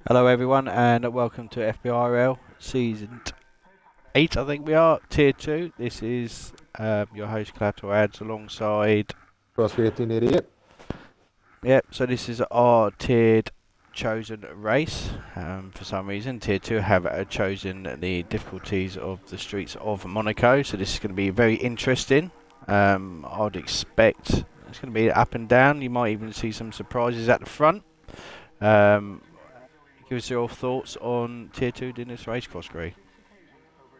Hello everyone and welcome to FPRL Season 8 I think we are, Tier 2. This is your host Collateral Ads alongside... CrossFit 1888. Yep, so this is our tiered chosen race. For some reason Tier 2 have chosen the difficulties of the streets of Monaco, so this is going to be very interesting. I'd expect it's going to be up and down. You might even see some surprises at the front. Give us your thoughts on Tier 2 in this race, Crossgrey.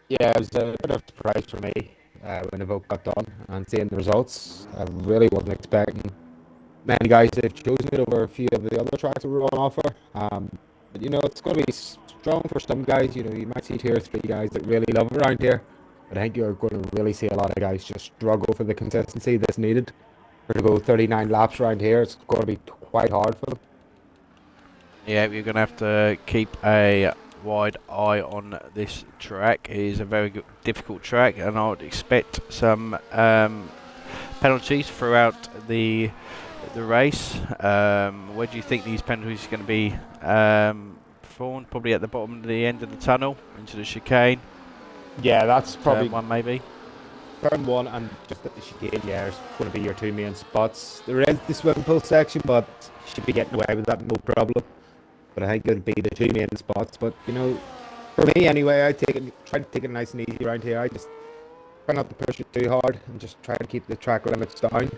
Yeah, it was a bit of a surprise for me when the vote got done and seeing the results. I really wasn't expecting many guys to have chosen it over a few of the other tracks that were on offer. But it's going to be strong for some guys. You might see 2 or 3 guys that really love it around here. But I think you're going to really see a lot of guys just struggle for the consistency that's needed. For to go 39 laps around here, it's going to be quite hard for them. Yeah, you're going to have to keep a wide eye on this track. It is a very difficult track, and I would expect some penalties throughout the race. Where do you think these penalties are going to be performed? Probably at the bottom of the end of the tunnel into the chicane. Yeah, that's probably one maybe. Turn 1 and just at the chicane, yeah, it's going to be your 2 main spots. There is the swimming pool section, but you should be getting away with that, no problem. But I think it'll be the 2 main spots. But for me anyway, try to take it nice and easy around here. I just try not to push it too hard and just try to keep the track limits down.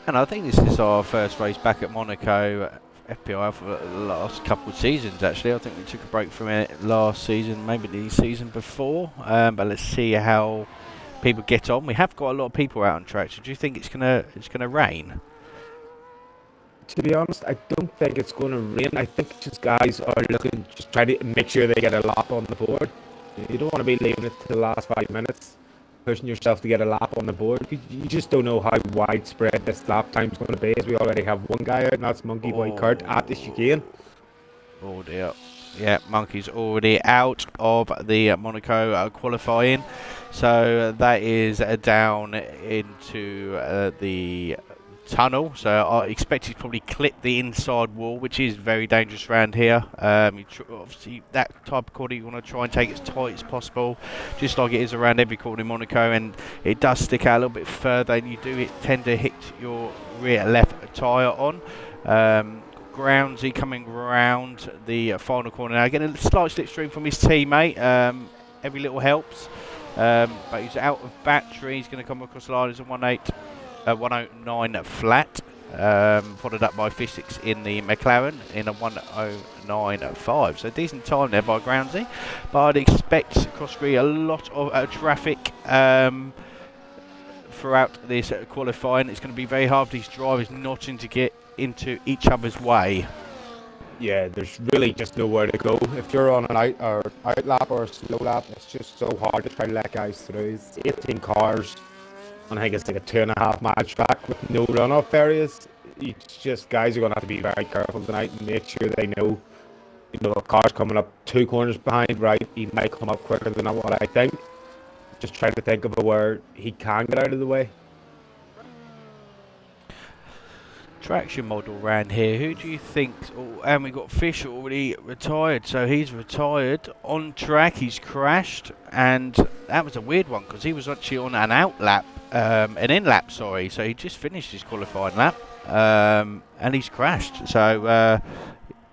And I think this is our first race back at Monaco FPRL for the last couple of seasons actually. I think we took a break from it last season, maybe the season before. But let's see how people get on. We have got a lot of people out on track. So do you think it's gonna rain? To be honest, I don't think it's going to rain. I think just guys are looking, just trying to make sure they get a lap on the board. You don't want to be leaving it to the last 5 minutes, pushing yourself to get a lap on the board. You just don't know how widespread this lap time is going to be, as we already have one guy out, and that's Monkey Boy Kurt at the chicane. Oh dear. Yeah, Monkey's already out of the Monaco qualifying. So that is down into the tunnel, so I expect he's probably clipped the inside wall, which is very dangerous around here. Obviously that type of corner you want to try and take it as tight as possible, just like it is around every corner in Monaco, and it does stick out a little bit further and you do tend to hit your rear left tyre on. Groundsy coming round the final corner now, getting a slight slipstream from his teammate. Every little helps, but he's out of battery. He's going to come across the line as a 109 flat, followed up by physics in the McLaren in a 109.5. So decent time there by Groundsy, but I'd expect Crossgree a lot of traffic throughout this qualifying. It's going to be very hard for these drivers not to get into each other's way. Yeah, there's really just nowhere to go. If you're on an out lap or a slow lap, it's just so hard to try to let guys through. It's 18 cars. And I think it's like a 2.5 mile track with no runoff areas. It's just guys are going to have to be very careful tonight and make sure they know, a car's coming up 2 corners behind, right? He might come up quicker than what I think. Just try to think of where he can get out of the way. Traction model around here. Who do you think? And we got Fish already retired, so he's retired on track. He's crashed, and that was a weird one because he was actually on an out lap. An in lap, sorry. So he just finished his qualifying lap, and he's crashed. So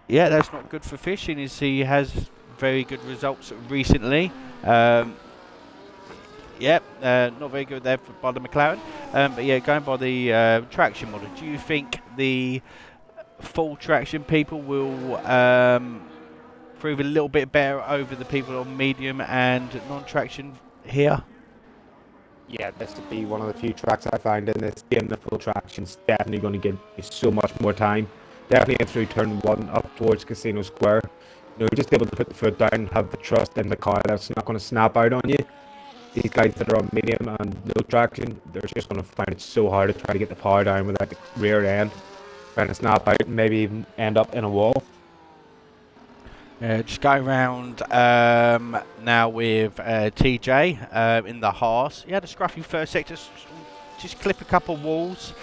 yeah, that's not good for Fish. And he has very good results recently. Yep, not very good there by the McLaren. But yeah, going by the traction model, do you think the full traction people will prove a little bit better over the people on medium and non-traction here? Yeah, this would be one of the few tracks I find in this game. The full traction's definitely going to give you so much more time. Definitely through turn 1 up towards Casino Square. Just able to put the foot down and have the trust in the car that's not going to snap out on you. These guys that are on medium and no traction, they're just going to find it so hard to try to get the power down with that rear end, trying to snap out and maybe even end up in a wall. Just go around now with TJ in the Haas. He had a scruffy first sector, just clip a couple of walls.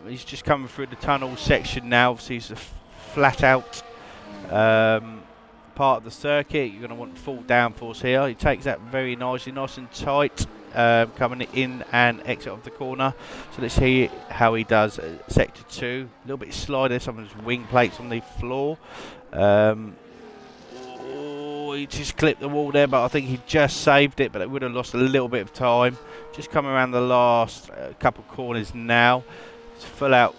He's just coming through the tunnel section now. Obviously, he's a flat out part of the circuit. You're going to want full downforce here. He takes that very nicely, nice and tight, coming in and exit of the corner. So let's see how he does sector 2. A little bit slide there, some of his wing plates on the floor. He just clipped the wall there, but I think he just saved it, but it would have lost a little bit of time. Just coming around the last couple of corners now. It's full out.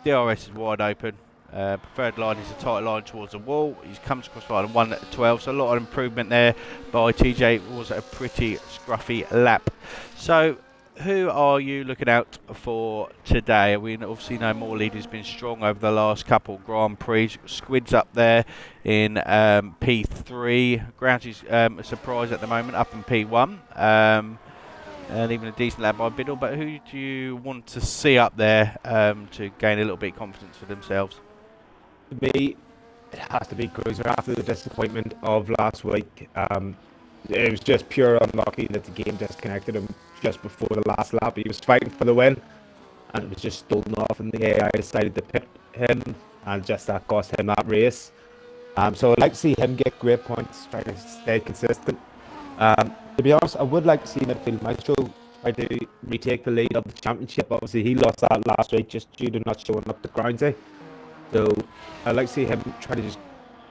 DRS is wide open. Preferred line is a tight line towards the wall. He comes across line 1:12, so a lot of improvement there by TJ. It was a pretty scruffy lap. So, who are you looking out for today? We obviously know Morleader's been strong over the last couple Grand Prix. Squid's up there in P3. Groundy's a surprise at the moment, up in P1. And even a decent lap by Biddle. But who do you want to see up there to gain a little bit of confidence for themselves? For me, it has to be Cruiser after the disappointment of last week. It was just pure unlucky that the game disconnected him just before the last lap. He was fighting for the win, and it was just stolen off, and the AI decided to pit him, and just that cost him that race. So I'd like to see him get great points, try to stay consistent. To be honest, I would like to see Midfield Maestro try to retake the lead of the championship. Obviously, he lost that last week just due to not showing up to Groundsy. So I'd like to see him try to just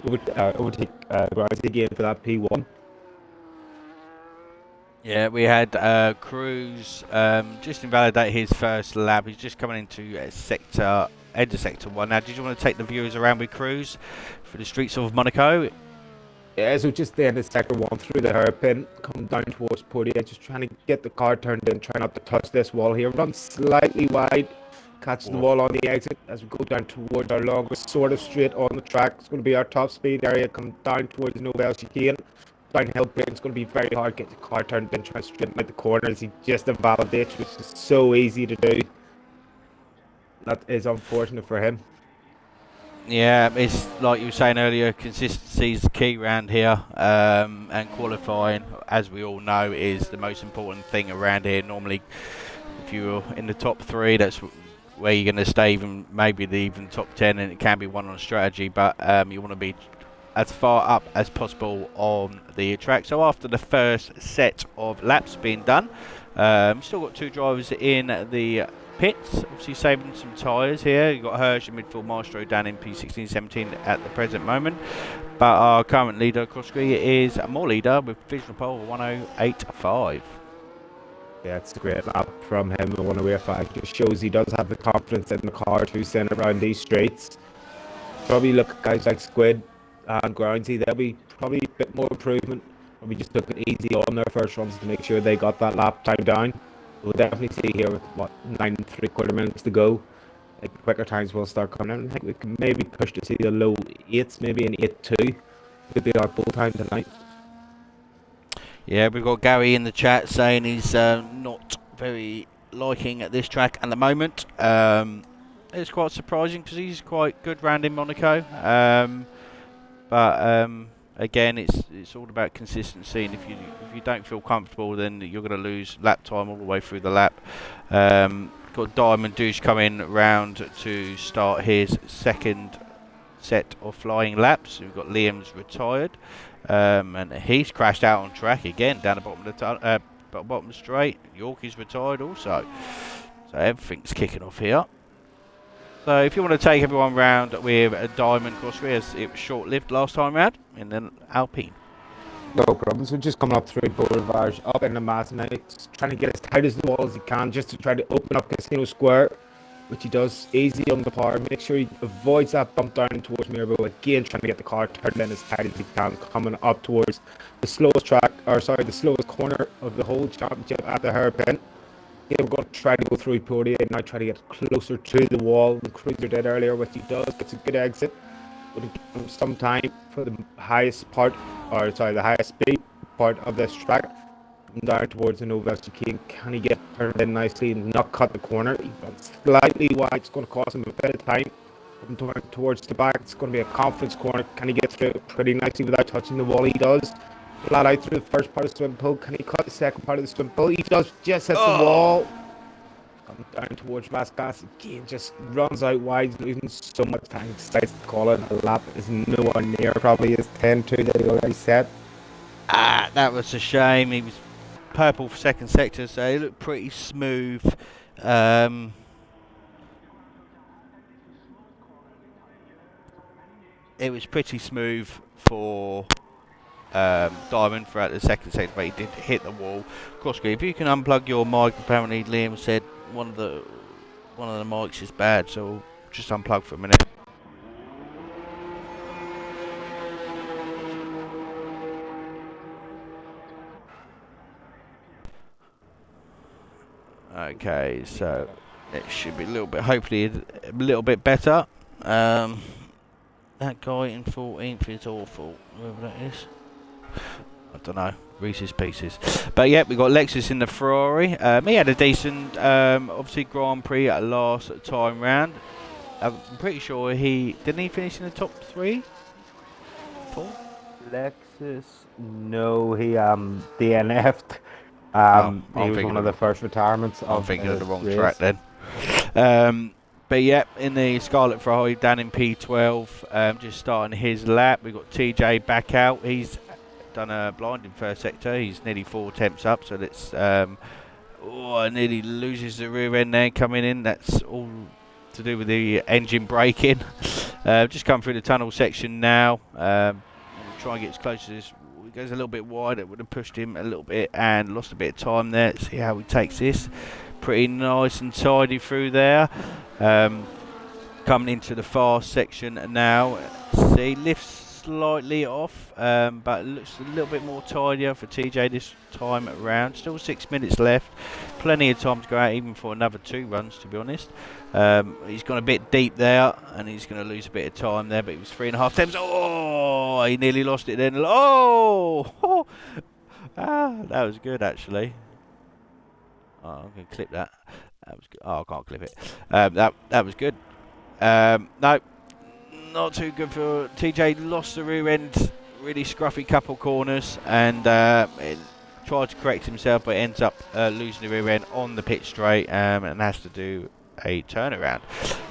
overtake Groundsy again for that P1. Yeah, we had Cruz just invalidate his first lap. He's just coming into end of sector 1. Now, did you want to take the viewers around with Cruz for the streets of Monaco? Yeah, so just the end of sector 1 through the hairpin, coming down towards Portia, just trying to get the car turned in, try not to touch this wall here. Run slightly wide, catch the wall on the exit as we go down towards our longest sort of straight on the track. It's going to be our top speed area, come down towards the Nobel chicane. Downhill brake, it's going to be very hard to get the car turned in, try to straighten out the corners. He just invalidates, which is so easy to do. That is unfortunate for him. Yeah, it's like you were saying earlier, consistency is the key around here, and qualifying, as we all know, is the most important thing around here. Normally, if you're in the top 3, that's where you're going to stay, even maybe even top 10, and it can be won on strategy, but you want to be as far up as possible on the track. So after the first set of laps being done, still got 2 drivers in the pits, obviously saving some tyres here. You've got Hirsch and Midfield Maestro down in P16-17 at the present moment. But our current leader, Crossgree, is more leader with visual pole 108.5. Yeah, it's a great lap from him at 108.5. Just shows he does have the confidence in the car to send around these straights. Probably look at guys like Squid and Groundsy, there'll be probably a bit more improvement. Probably just took it easy on their first runs to make sure they got that lap time down. We'll definitely see here with 9 3/4 minutes to go. Like, quicker times will start coming in. I think we can maybe push to see the low 8s, maybe an 8.2. Could be our bull time tonight. Yeah, we've got Gary in the chat saying he's not very liking at this track at the moment. It's quite surprising because he's quite good round in Monaco. But again, it's all about consistency, and if you don't feel comfortable, then you're going to lose lap time all the way through the lap. Got Diamond Douche coming round to start his second set of flying laps. We've got Liam's retired, and he's crashed out on track again down the bottom of the bottom straight. Yorkie's retired also, so everything's kicking off here. So if you want to take everyone round with a Diamond Crossway, as it was short-lived last time round in the Alpine. No problem. So just coming up through Boulevard, up in the Massonite, trying to get as tight as the wall as he can, just to try to open up Casino Square, which he does easy on the power. Make sure he avoids that bump down towards Mirabel. Again, trying to get the car turned in as tight as he can, coming up towards the slowest the slowest corner of the whole championship at the hairpin. Yeah, we're going to try to go through Portia and now try to get closer to the wall than Cruiser did earlier, which he does. Gets a good exit. Going to give him some time for the highest speed part of this track. Down towards the Nova chicane. Can he get turned in nicely and not cut the corner? He runs slightly wide. It's going to cost him a bit of time. Coming towards the back, it's going to be a confidence corner. Can he get through it pretty nicely without touching the wall? He does. Flat out through the first part of the swim pool. Can he cut the second part of the swim pool? He does, just hit the wall. Comes down towards last gas again, just runs out wide, losing so much time. Decides to call it a lap. Is nowhere near probably his 10-2 that he already set. Ah, that was a shame. He was purple for second sector, so he looked pretty smooth. It was pretty smooth for Diamond throughout the second sector, but he did hit the wall. Crossgrave, if you can unplug your mic, apparently Liam said one of the mics is bad, so just unplug for a minute. Okay, so it should be a little bit, hopefully a little bit better. That guy in 14th is awful, whoever that is. I don't know, Reese's Pieces. But yeah, we got Lexus in the Ferrari. He had a decent, obviously, Grand Prix at last time round. I'm pretty sure didn't he finish in the top 3? 4? Lexus, no, he DNF'd. He was one of the first retirements. I'm thinking of the wrong race. track then. But yeah, in the Scarlet Ferrari down in P12, just starting his lap. We've got TJ back out. He's done a blind in first sector. He's nearly 4 temps up, so let's nearly loses the rear end there coming in. That's all to do with the engine braking. Just come through the tunnel section now. Try and get as close to this. He goes a little bit wide. It would have pushed him a little bit and lost a bit of time there. Let's see how he takes this. Pretty nice and tidy through there. Coming into the fast section now. See, lifts slightly off, but looks a little bit more tidier for TJ this time around. Still 6 minutes left. Plenty of time to go out, even for another 2 runs, to be honest. He's gone a bit deep there, and he's going to lose a bit of time there, but he was 3.5 temps. Oh, he nearly lost it then. Oh! That was good, actually. Oh, I'm going to clip that. That was good. Oh, I can't clip it. That was good. No, not too good for TJ. Lost the rear end, really scruffy couple corners, and tried to correct himself, but ends up losing the rear end on the pit straight, and has to do a turnaround.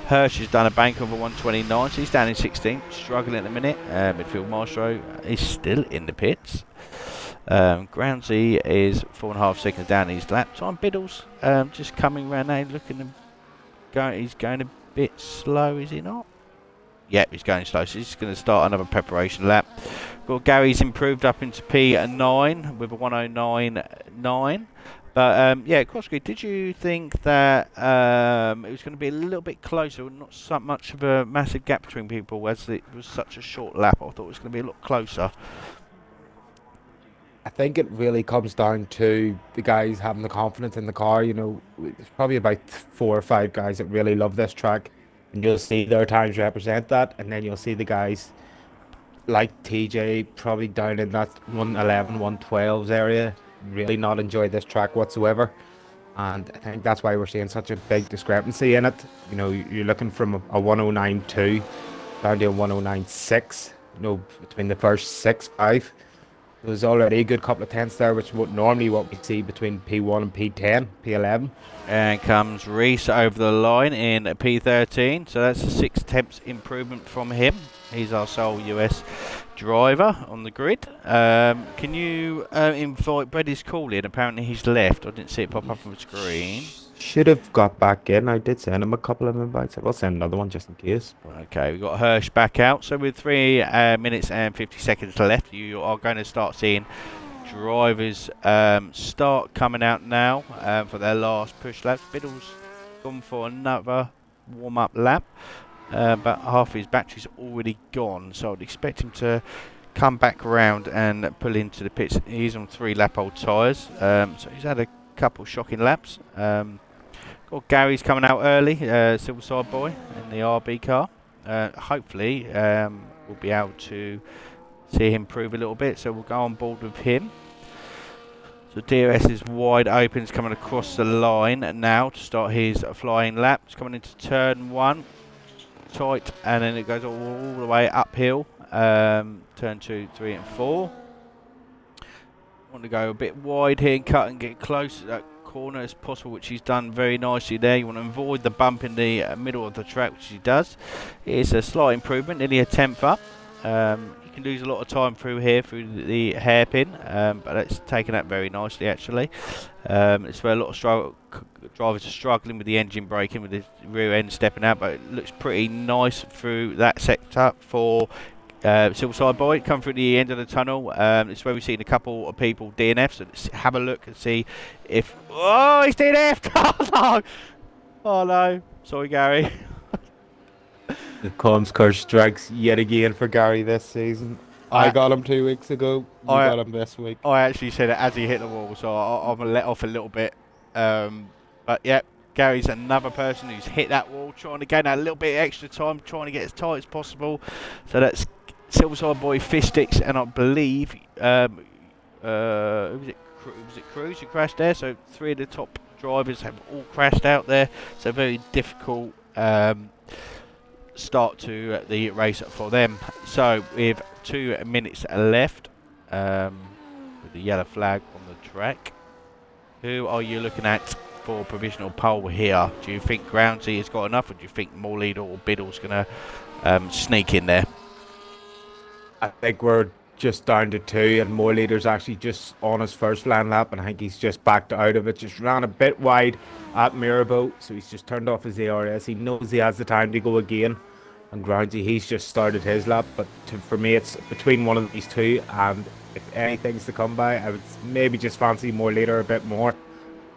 Hirsch has done a bank of a 129, so he's down in 16th, struggling at the minute. Midfield Maestro is still in the pits. Groundsy is 4.5 seconds down his lap time. Biddles just coming around now, looking he's going a bit slow, is he not? Yep, he's going slow, so he's going to start another preparation lap. Got Gary's improved up into P9 with a 109.9. But yeah, Crossgrid, did you think that it was going to be a little bit closer, not so much of a massive gap between people as it was such a short lap? I thought it was going to be a lot closer. I think it really comes down to the guys having the confidence in the car. You know, there's probably about 4 or 5 guys that really love this track, and you'll see their times represent that, and then you'll see the guys like TJ probably down in that 111, 112s area, really not enjoy this track whatsoever. And I think that's why we're seeing such a big discrepancy in it. You know, you're looking from a 109.2 down to a 109.6, you know, between the first 5. There's already a good couple of tenths there, which is normally what we see between P1 and P10, P11. And comes Reese over the line in P13, so that's a 6 temps improvement from him. He's our sole US driver on the grid. Can you invite Brady's call in? Apparently he's left. I didn't see it pop up on the screen. Should have got back in. I did send him a couple of invites. I'll send another one just in case. Okay, we've got Hirsch back out. So with 3 minutes and 50 seconds left, you are going to start seeing drivers start coming out now for their last push laps. Biddle's gone for another warm-up lap, but half his battery's already gone, so I'd expect him to come back around and pull into the pits. He's on 3 lap-old tyres, so he's had a couple shocking laps. Got Gary's coming out early, Silverside boy in the RB car. Hopefully we'll be able to see him improve a little bit, so we'll go on board with him. So DRS is wide open. He's coming across the line now to start his flying lap. It's coming into turn 1, tight, and then it goes all the way uphill. Turn 2, 3 and 4. Want to go a bit wide here and cut and get close, corner as possible, which he's done very nicely there. You want to avoid the bump in the middle of the track, which he does. It's a slight improvement, nearly a tenth up. You can lose a lot of time through here, through the hairpin, but it's taken out very nicely actually. It's where a lot of drivers are struggling with the engine braking, with the rear end stepping out, but it looks pretty nice through that sector for Silverside Boy. Come through the end of the tunnel. It's where we've seen a couple of people DNF, so let's have a look and see if... Oh, he's DNF'd! Oh no! Oh no! Sorry, Gary. The Combs curse strikes yet again for Gary this season. I got him 2 weeks ago. You got him this week. I actually said it as he hit the wall, so I'm going to let off a little bit. But yeah, Gary's another person who's hit that wall, trying to gain a little bit of extra time, trying to get as tight as possible. So that's Silverside Boy, Fistics, and I believe, who was it? Was it Cruz who crashed there? So 3 of the top drivers have all crashed out there. So very difficult start to the race for them. So with 2 minutes left, with the yellow flag on the track, who are you looking at for provisional pole here? Do you think Groundsy has got enough, or do you think Morleader or Biddle's going to sneak in there? I think we're just down to 2, and Morleader's actually just on his first land lap, and I think he's just backed out of it. Just ran a bit wide at Mirabeau, so he's just turned off his ARS. He knows he has the time to go again. And Groundsy, he's just started his lap, but for me it's between one of these 2, and if anything's to come by, I would maybe just fancy Morleader a bit more,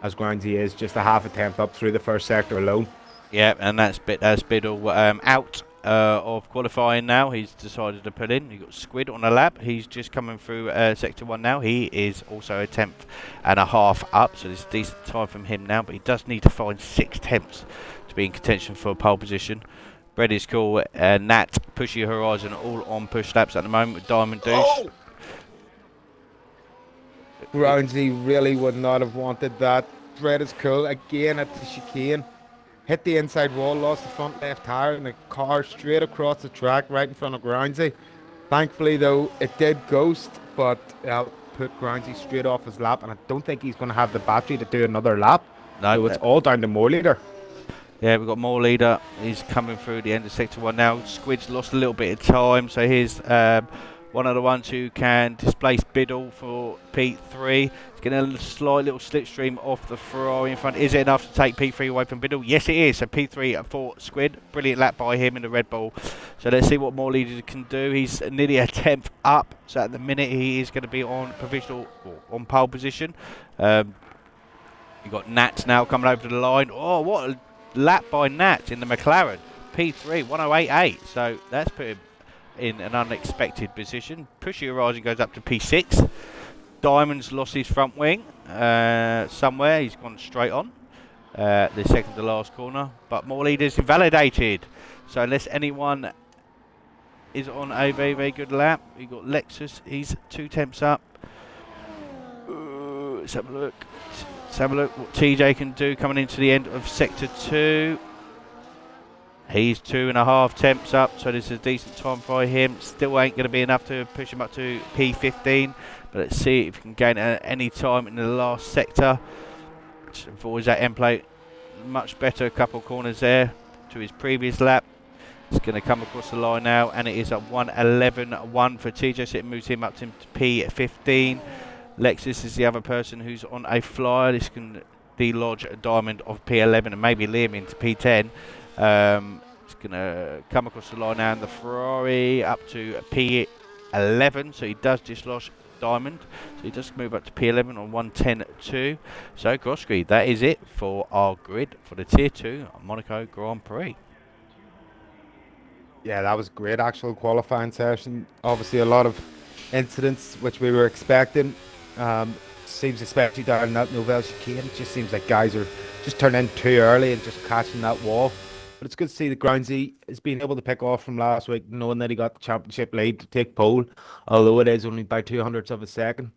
as Groundsy is just a half a tenth up through the first sector alone. Yeah, and that's Biddle out of qualifying now. He's decided to put in. You've got Squid on a lap. He's just coming through sector 1 now. He is also a tenth and a half up, so there's a decent time from him now, but he does need to find 6 tenths to be in contention for a pole position. Bread is cool. Nat, Pushy Horizon, all on push laps at the moment with Diamond Douche. Oh! Groundsy really would not have wanted that. Bread is cool again at the chicane. Hit the inside wall, lost the front left tire, and the car straight across the track right in front of Groundsy. Thankfully, though, it did ghost, but put Groundsy straight off his lap, and I don't think he's going to have the battery to do another lap. No, so it's all down to Morleader. Yeah, we've got Morleader. He's coming through the end of sector 1 now. Squid's lost a little bit of time, so here's one of the ones who can displace Biddle for P3. He's getting a slight little slipstream off the Ferrari in front. Is it enough to take P3 away from Biddle? Yes, it is. So P3 for Squid. Brilliant lap by him in the Red Bull. So let's see what Morleader can do. He's nearly a tenth up. So at the minute, he is going to be on provisional, or on pole position. You've got Nats now coming over to the line. Oh, what a lap by Nat in the McLaren. P3, 108.8. So that's put him in an unexpected position. Pushy Horizon goes up to P6. Diamond's lost his front wing somewhere. He's gone straight on the second to last corner. But Morleader's invalidated. So unless anyone is on a very, very good lap, we've got Lexus. He's 2 tenths up. Let's have a look. Let's have a look what TJ can do coming into the end of sector 2. He's 2.5 tenths up, so this is a decent time for him. Still ain't going to be enough to push him up to P15, but let's see if he can gain any time in the last sector. Which avoids that end plate. Much better, a couple of corners there to his previous lap. It's going to come across the line now, and it is a 1:11.1 for TJ, so it moves him up to P15. Lexus is the other person who's on a flyer. This can delodge a Diamond of P11 and maybe Liam into P10. It's going to come across the line now, and the Ferrari up to P11, so he does dislodge Diamond, so he does move up to P11 on 1:10.2. So Grosky, that is it for our grid for the Tier 2 Monaco Grand Prix. Yeah, that was a great actual qualifying session. Obviously a lot of incidents which we were expecting. Seems especially down that Nouvelle chicane, it just seems like guys are just turning in too early and just catching that wall. But it's good to see that Groundsy is being able to pick off from last week, knowing that he got the championship lead to take pole, although it is only by 0.02 of a second.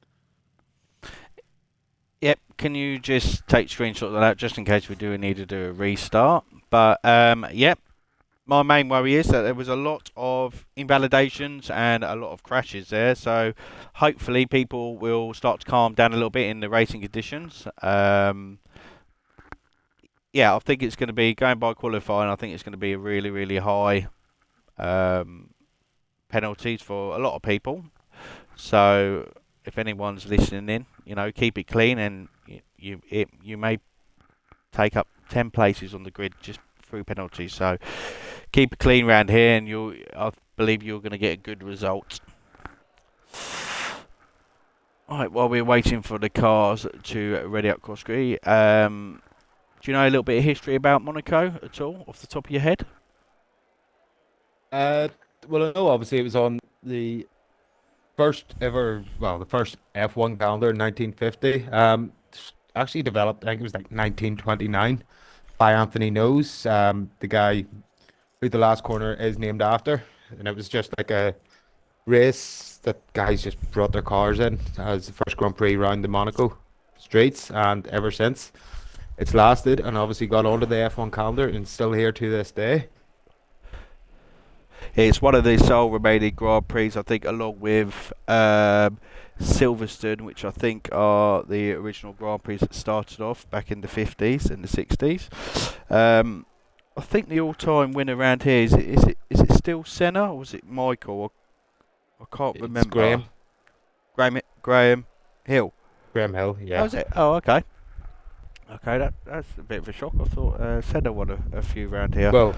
Yep, can you just take screenshots of that just in case we do need to do a restart? But yep, my main worry is that there was a lot of invalidations and a lot of crashes there, so hopefully people will start to calm down a little bit in the racing conditions. yeah, I think it's going to be going by qualifying. I think it's going to be a really, really high um, penalties for a lot of people. So if anyone's listening in, keep it clean, and you may take up 10 places on the grid just through penalties. So keep it clean round here, and I believe you're going to get a good result. Right, while we're waiting for the cars to ready up Cosgree, do you know a little bit of history about Monaco at all, off the top of your head? Uh, well, I know obviously it was on the first ever, well, the first F1 calendar in 1950. Actually developed, I think it was like 1929 by Anthony Nose, the guy who the last corner is named after. And it was just like a race that guys just brought their cars in as the first Grand Prix round the Monaco streets. And ever since, it's lasted and obviously got onto the F1 calendar and still here to this day. It's one of the sole remaining Grand Prix, I think, along with Silverstone, which I think are the original Grand Prix that started off back in the 50s and the 60s. I think the all-time winner around here is it still Senna or was it Michael? I can't It's remember. Graham Hill. Graham Hill, Oh, yeah. is it? Oh, okay. Okay, that's a bit of a shock. I thought Senna won a few around here. Well,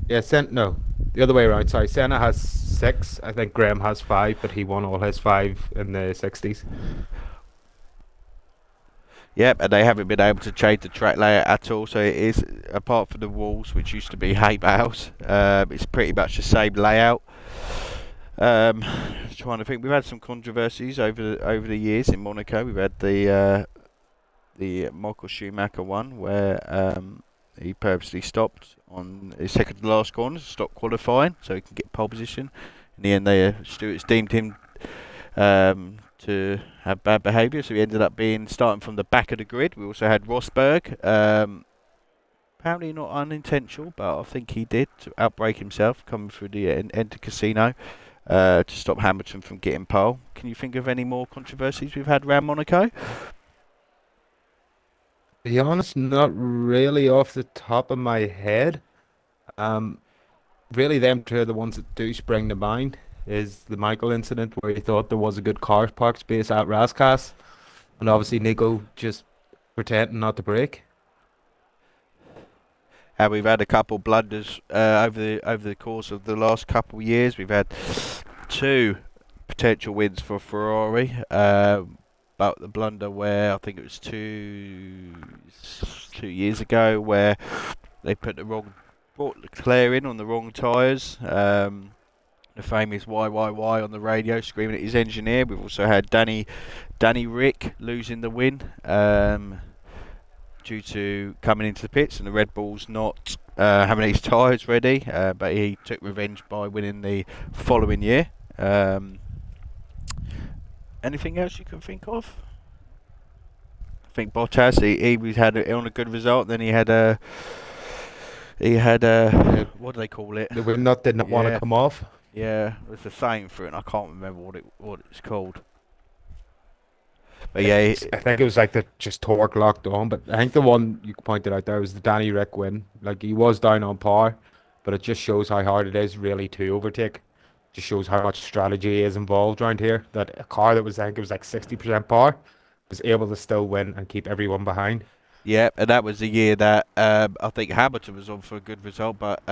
yeah, no, the other way around. Sorry, Senna has six. I think Graham has five, but he won all his five in the 60s. Yep, and they haven't been able to change the track layout at all. So it is, apart from the walls, which used to be hay bales, it's pretty much the same layout. Trying to think, we've had some controversies over the years in Monaco. We've had the Michael Schumacher one where he purposely stopped on his second to last corner to stop qualifying so he can get pole position. In the end, the stewards deemed him to have bad behaviour, so he ended up being starting from the back of the grid. We also had Rosberg, apparently not unintentional, but I think he did to outbrake himself coming through the end casino to stop Hamilton from getting pole. Can you think of any more controversies we've had around Monaco? To be honest, not really off the top of my head. Um, Really, them two are the ones that do spring to mind. Is the Michael incident where he thought there was a good car park space at Rascasse, and obviously Nico just pretending not to brake. And we've had a couple blunders over the course of the last couple of years. We've had two potential wins for Ferrari, but the blunder where I think it was 2 years ago where they brought Leclerc in on the wrong tyres. The famous why on the radio screaming at his engineer. We've also had Danny Rick losing the win. Due to coming into the pits and the Red Bulls not having his tyres ready, but he took revenge by winning the following year. Anything else you can think of? I think Bottas, he had on a good result. Then he had a The, what do they call it? the windnut did not want to Yeah, come off. yeah. There's a saying for it, and I can't remember what it's called. But yeah, I think it was like the just torque locked on. But I think the one you pointed out there was the Danny Rick win. Like he was down on par, but it just shows how hard it is really to overtake. Just shows how much strategy is involved around here. That a car that was, I think it was like 60% power was able to still win and keep everyone behind. yeah, and that was the year that I think Hamilton was on for a good result, but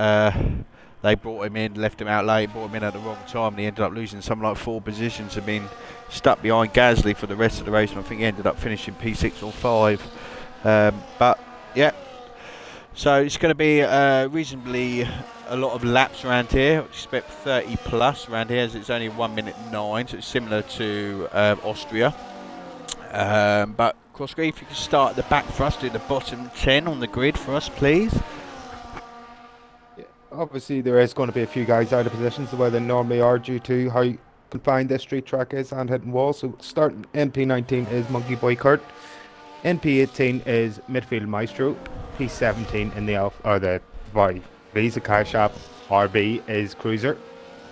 they brought him in, left him out late, brought him in at the wrong time, and he ended up losing something like 4 positions and being stuck behind Gasly for the rest of the race. And I think he ended up finishing P6 or 5. But yeah, so it's going to be reasonably a lot of laps around here. I expect 30 plus around here, as it's only 1 minute 9, so it's similar to Austria. But Crossgrave, if you could start at the back for us, do the bottom 10 on the grid for us, please. Yeah, obviously, there is going to be a few guys out of positions the way they normally are due to how confined this street track is and hitting walls. So starting NP19 is Monkey Boy Kurt. NP18 is Midfield Maestro. P17 in the Visa Cash App RB is Cruiser.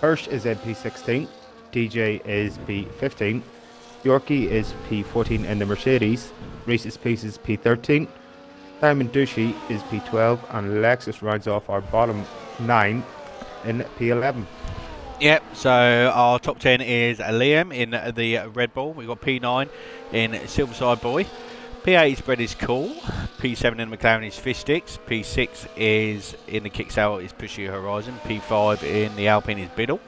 Hirsch is NP16. DJ is P15. Yorkie is P14 in the Mercedes. Reese's Pieces P13. Diamond Duchy is P12, and Lexus rounds off our bottom 9 in P11. Yep, so our top 10 is Liam in the Red Bull. We've got P9 in Silverside Boy. P8 is Bread is Cool. P7 in the McLaren is Fish Sticks. P6 is in the Kicksale is Pushy Horizon. P5 in the Alpine is Biddle.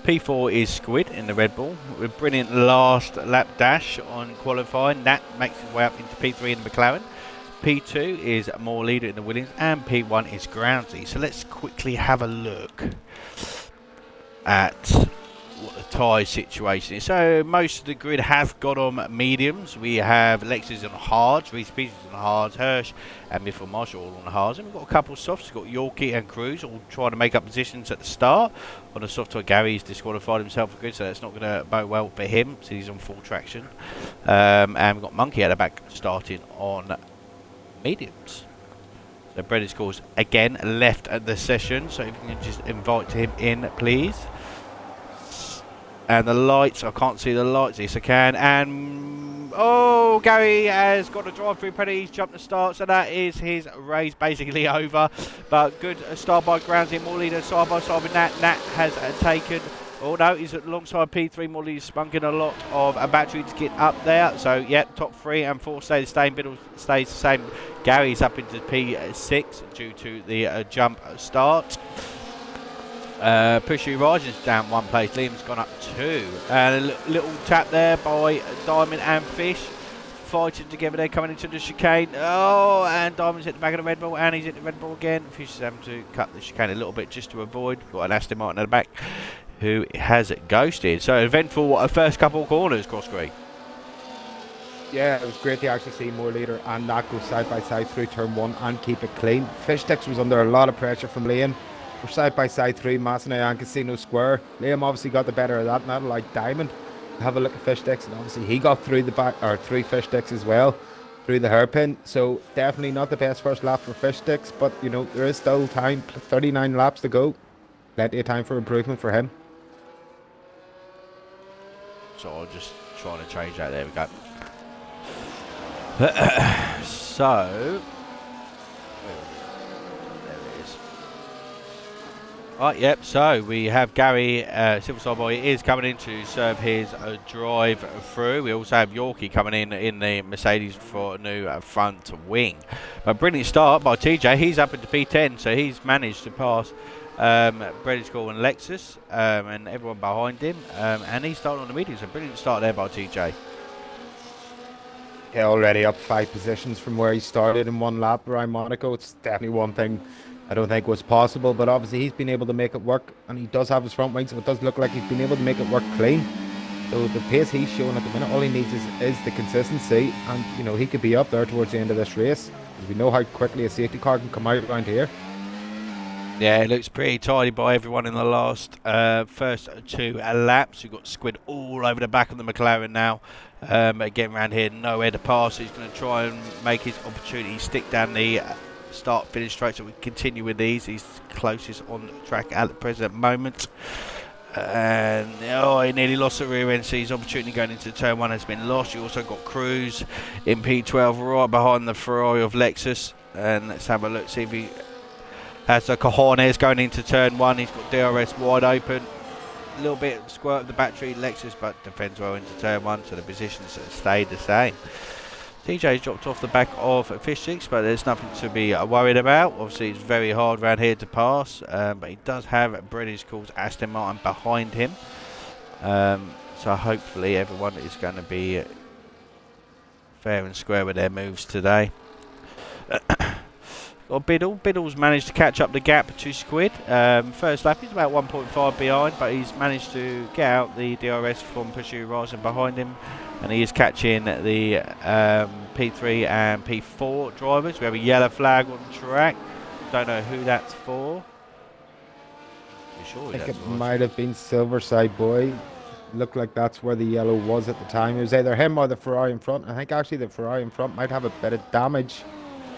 P4 is Squid in the Red Bull. With brilliant last lap dash on qualifying. That makes his way up into P3 in the McLaren. P2 is More Leader in the Williams. And P1 is Groundsy. So let's quickly have a look at what the tyre situation is. So most of the grid have got on mediums. We have Lexus on hards, Reese Peters on hards, Hirsch and Miffle Marshall all on hards. And we've got a couple of softs. We've got Yorkie and Cruz all trying to make up positions at the start. On the soft tyre, Gary's disqualified himself for grid, so that's not going to bode well for him, so he's on full traction. And we've got Monkey at the back starting on mediums. So Bread is Course again left at the session, so if you can just invite him in, please. And the lights, I can't see the lights. Yes, I can. And oh, Gary has got a drive-through penalty. He's jumped the start, so that is his race basically over. But good start by Groundsy. More leader side by side with Nat. Nat has taken. Oh no, he's alongside P3. More leader spunking a lot of a battery to get up there. So yeah, top 3 and 4 stay the same. Biddle stays the same. Gary's up into P6 due to the jump start. Pushy Horizon's down 1 place. Liam's gone up 2. And a little tap there by Diamond and Fish. Fighting together there, coming into the chicane. Oh, and Diamond's hit the back of the Red Bull, and he's hit the Red Bull again. Fish is having to cut the chicane a little bit just to avoid. Got an Aston Martin at the back who has ghosted. So eventful first couple of corners, Cross Creek. Yeah, it was great to actually see More Leader and Nat go side by side through turn 1 and keep it clean. Fish Sticks was under a lot of pressure from Liam. We're side by side through Massenay and Casino Square. Liam obviously got the better of that, not like Diamond. Have a look at Fish Sticks, and obviously he got through the back, or through Fish Sticks as well, through the hairpin. So definitely not the best first lap for Fish Sticks, but you know, there is still time, 39 laps to go. Plenty of time for improvement for him. So I'll just try to change that. There we go. So right, yep, so we have Gary, Silverside Boy is coming in to serve his drive through. We also have Yorkie coming in the Mercedes for a new front wing. But brilliant start by TJ. He's up into P10, so he's managed to pass Brady School and Lexus and everyone behind him. And he's starting on the medium, so brilliant start there by TJ. Yeah, already up 5 positions from where he started in 1 lap around Monaco. It's definitely one thing I don't think was possible, but obviously he's been able to make it work, and he does have his front wing, so it does look like he's been able to make it work clean. So the pace he's showing at the minute, all he needs is the consistency, and you know, he could be up there towards the end of this race. We know how quickly a safety car can come out around here. Yeah, it looks pretty tidy by everyone in the last first 2 laps. We've got Squid all over the back of the McLaren now. Getting around here, nowhere to pass. He's going to try and make his opportunity stick down the start-finish straight, so we continue with these. He's closest on the track at the present moment. And oh, he nearly lost the rear end, so his opportunity going into turn 1 has been lost. You also got Cruz in P12 right behind the Ferrari of Lexus. And let's have a look, see if he has the cojones going into turn 1. He's got DRS wide open. A little bit of squirt of the battery, Lexus, but defends well into turn 1, so the positions stayed the same. TJ's dropped off the back of Fish Sticks, but there's nothing to be worried about. Obviously, it's very hard around here to pass, but he does have British calls Aston Martin behind him. So hopefully everyone is going to be fair and square with their moves today. Got Biddle. Biddle's managed to catch up the gap to Squid. First lap, he's about 1.5 behind, but he's managed to get out the DRS from Pushy Horizon behind him. And he is catching the P3 and P4 drivers. We have a yellow flag on the track. Don't know who that's for. Sure I think it might have been Silverside Boy. Looked like that's where the yellow was at the time. It was either him or the Ferrari in front. I think actually the Ferrari in front might have a bit of damage.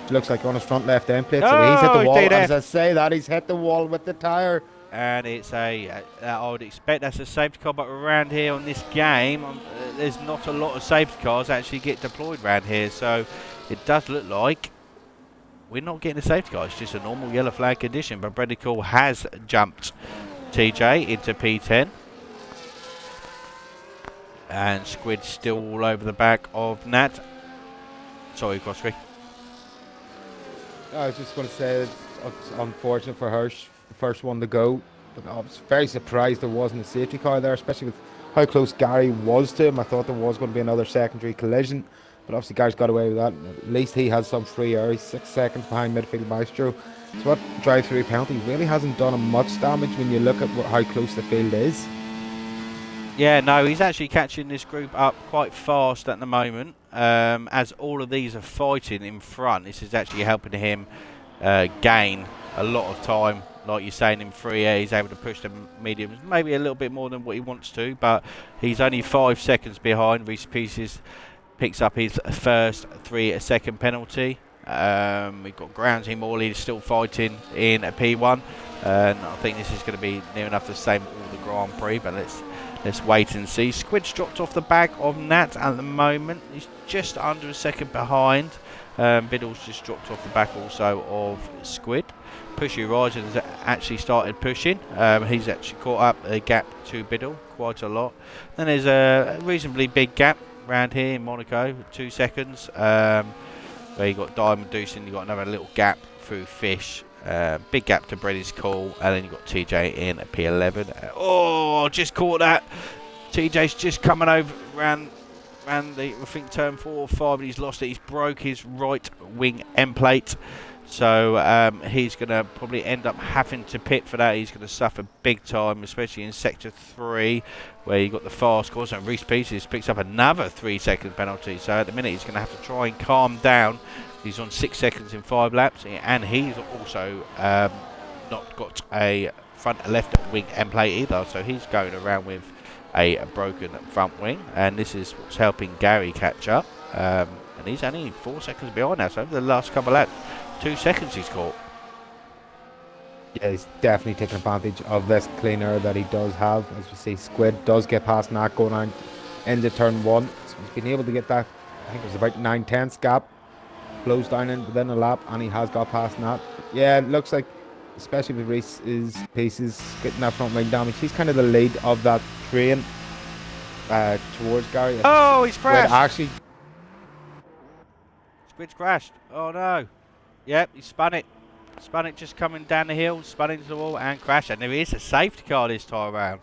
It looks like on his front left end plate. So he's hit the wall. As I say that, he's hit the wall with the tyre. And it's I would expect that's a safety car, but around here on this game, there's not a lot of safety cars actually get deployed around here, so it does look like we're not getting a safety car. It's just a normal yellow flag condition. But Bredical has jumped TJ into P10. And Squid still all over the back of Nat. Sorry, Crosby. I was just going to say it's unfortunate for Hirsch, the first one to go. But I was very surprised there wasn't a safety car there, especially with how close Gary was to him. I thought there was going to be another secondary collision, but obviously Gary's got away with that. At least he has some free air. He's 6 seconds behind midfield Maestro. So what drive-through penalty really hasn't done him much damage when you look at how close the field is. Yeah, no, he's actually catching this group up quite fast at the moment. As all of these are fighting in front, this is actually helping him gain a lot of time. Like you're saying, in free air, he's able to push the mediums maybe a little bit more than what he wants to, but he's only 5 seconds behind. Reese Pieces picks up his first 3-second penalty. We've got Groundsy Morley still fighting in a P1, and I think this is going to be near enough the same all the Grand Prix, but let's wait and see. Squid's dropped off the back of Nat at the moment. He's just under a second behind. Biddle's just dropped off the back also of Squid. Pushy Horizon has actually started pushing. He's actually caught up a gap to Biddle quite a lot. Then there's a reasonably big gap around here in Monaco, 2 seconds. Where you got Diamond Deuce and you got another little gap through Fish. Big gap to Bredy's Call, and then you've got TJ in at P11. Oh, just caught that. TJ's just coming over around the, I think, turn 4 or 5, and he's lost it. He's broke his right wing end plate. So he's going to probably end up having to pit for that. He's going to suffer big time, especially in Sector 3, where you got the fast course. And Reese Pieces picks up another 3-second penalty. So at the minute, he's going to have to try and calm down. He's on 6 seconds in 5 laps, and he's also not got a front left wing end plate either. So he's going around with a broken front wing, and this is what's helping Gary catch up. And he's only 4 seconds behind now. So over the last couple of laps, 2 seconds he's caught. Yeah, he's definitely taking advantage of this clean air that he does have. As you see, Squid does get past Nat going on into turn 1. So he's been able to get that, I think it was about 9/10 gap, closed down in within a lap, and he has got past Nat. Yeah, it looks like, especially with Reese's Pieces getting that front wing damage, he's kind of the lead of that train towards Gary. Oh, he's crashed. Squid's crashed. Oh no. Yep, he spun it. Spun it just coming down the hill, spun into the wall and crashed. And there is a safety car this time around.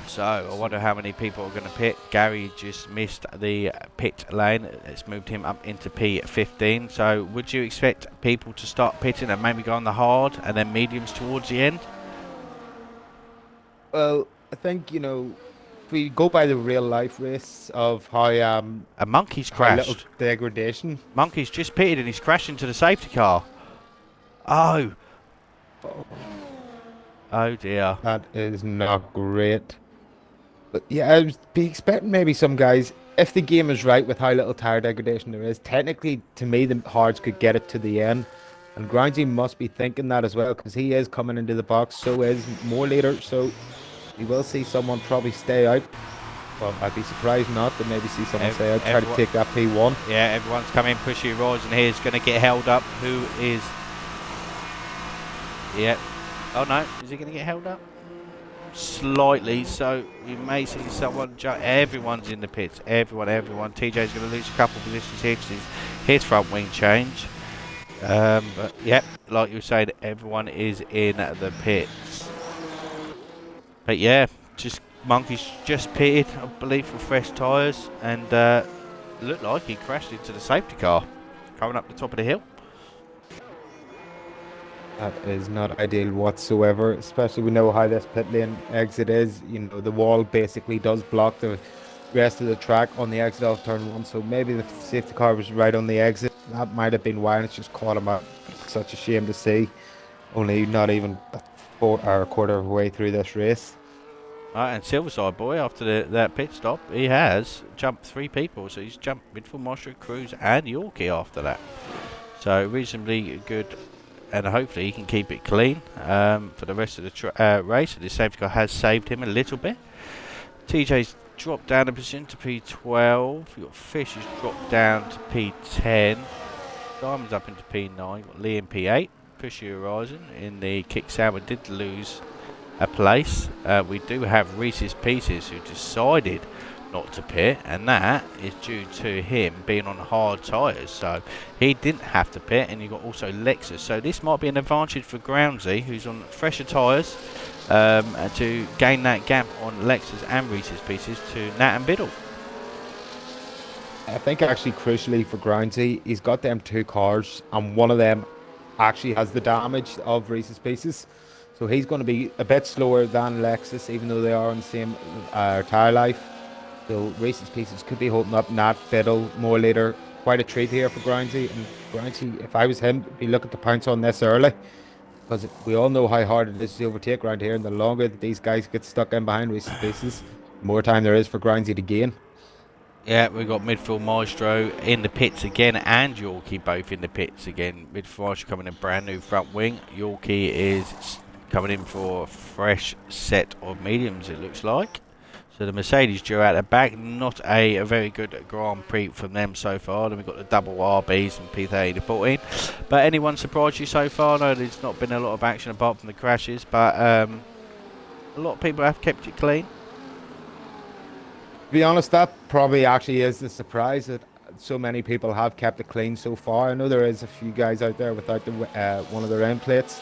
So I wonder how many people are going to pit. Gary just missed the pit lane. It's moved him up into P15. So would you expect people to start pitting and maybe go on the hard and then mediums towards the end? Well, I think, if we go by the real life race of how a monkey's crashed. Little degradation. Monkey's just pitted and he's crashed into the safety car. Oh. Oh dear. That is not great. But yeah, I was be expecting maybe some guys, if the game is right with how little tire degradation there is, technically to me the hards could get it to the end. And Groundsy must be thinking that as well, because he is coming into the box, so is more later, so we will see someone probably stay out. Well, I'd be surprised not to maybe see someone stay out, try to take that P1. Yeah, everyone's coming, Pushy Rise, and here's going to get held up. Who is... Yeah. Oh no, is he going to get held up? Slightly, so you may see someone jump. Everyone's in the pits. Everyone. TJ's going to lose a couple of positions here because his front wing change. But yep, like you were saying, everyone is in the pits. But yeah, just Monkey's just pitted, I believe, for fresh tyres, and looked like he crashed into the safety car coming up the top of the hill. That is not ideal whatsoever, especially we know how this pit lane exit is. The wall basically does block the rest of the track on the exit off turn 1, so maybe the safety car was right on the exit. That might have been why, and it's just caught him out. It's such a shame to see. Only not even a quarter of the way through this race. And Silverside Boy, after that pit stop, he has jumped 3 people. So he's jumped Midfield Maestro, Cruz and Yorkie after that. So reasonably good, and hopefully he can keep it clean for the rest of the race. The safety car has saved him a little bit. TJ's dropped down a position to P12. You've got Fish has dropped down to P10. Diamond's up into P9. You've got Lee in P8. Pushy Horizon in the kick sour did lose a place. We do have Reese's Pieces who decided not to pit, and that is due to him being on hard tyres, so he didn't have to pit. And you've got also Lexus, so this might be an advantage for Groundsy, who's on fresher tyres, to gain that gap on Lexus and Reese's Pieces to Nat and Biddle. I think actually crucially for Groundsy, he's got them 2 cars, and one of them actually has the damage of Reese's Pieces. So he's going to be a bit slower than Lexus, even though they are on the same tyre life. So Reese's Pieces could be holding up Nat, Biddle, more later. Quite a treat here for Groundsy. And Groundsy, if I was him, be looking to pounce on this early. Because we all know how hard it is to overtake around here. And the longer that these guys get stuck in behind Reese's Pieces, the more time there is for Groundsy to gain. Yeah, we've got Midfield Maestro in the pits again, and Yorkie both in the pits again. Midfield Maestro coming in brand new front wing. Yorkie is coming in for a fresh set of mediums, it looks like. So the Mercedes drew out the back. Not a very good Grand Prix from them so far. Then we've got the double RBs and P30 to 14. But anyone surprised you so far? No, there's not been a lot of action apart from the crashes, but a lot of people have kept it clean. To be honest, that probably actually is the surprise that so many people have kept it clean so far. I know there is a few guys out there without the one of their end plates,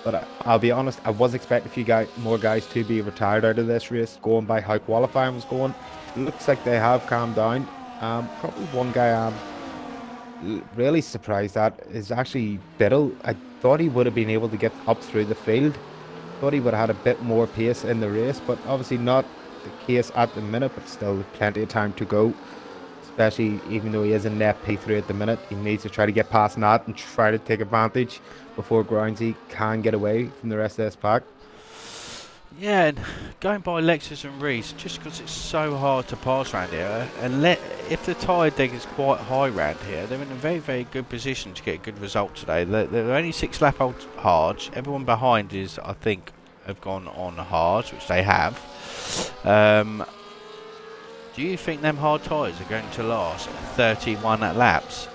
but I'll be honest, I was expecting more guys to be retired out of this race, going by how qualifying was going. It looks like they have calmed down. Probably one guy I'm really surprised at is actually Biddle. I thought he would have been able to get up through the field. Thought he would have had a bit more pace in the race, but obviously not the case at the minute, but still plenty of time to go, especially even though he is in net P3 at the minute. He needs to try to get past that and try to take advantage before Groundsy can get away from the rest of this pack. Yeah, and going by Lexus and Reese, just because it's so hard to pass around here, and if the tyre deck is quite high around here, they're in a very, very good position to get a good result today. They're only 6 lap old hards. Everyone behind is, I think, have gone on hards, which they have. Do you think them hard tyres are going to last 31 laps?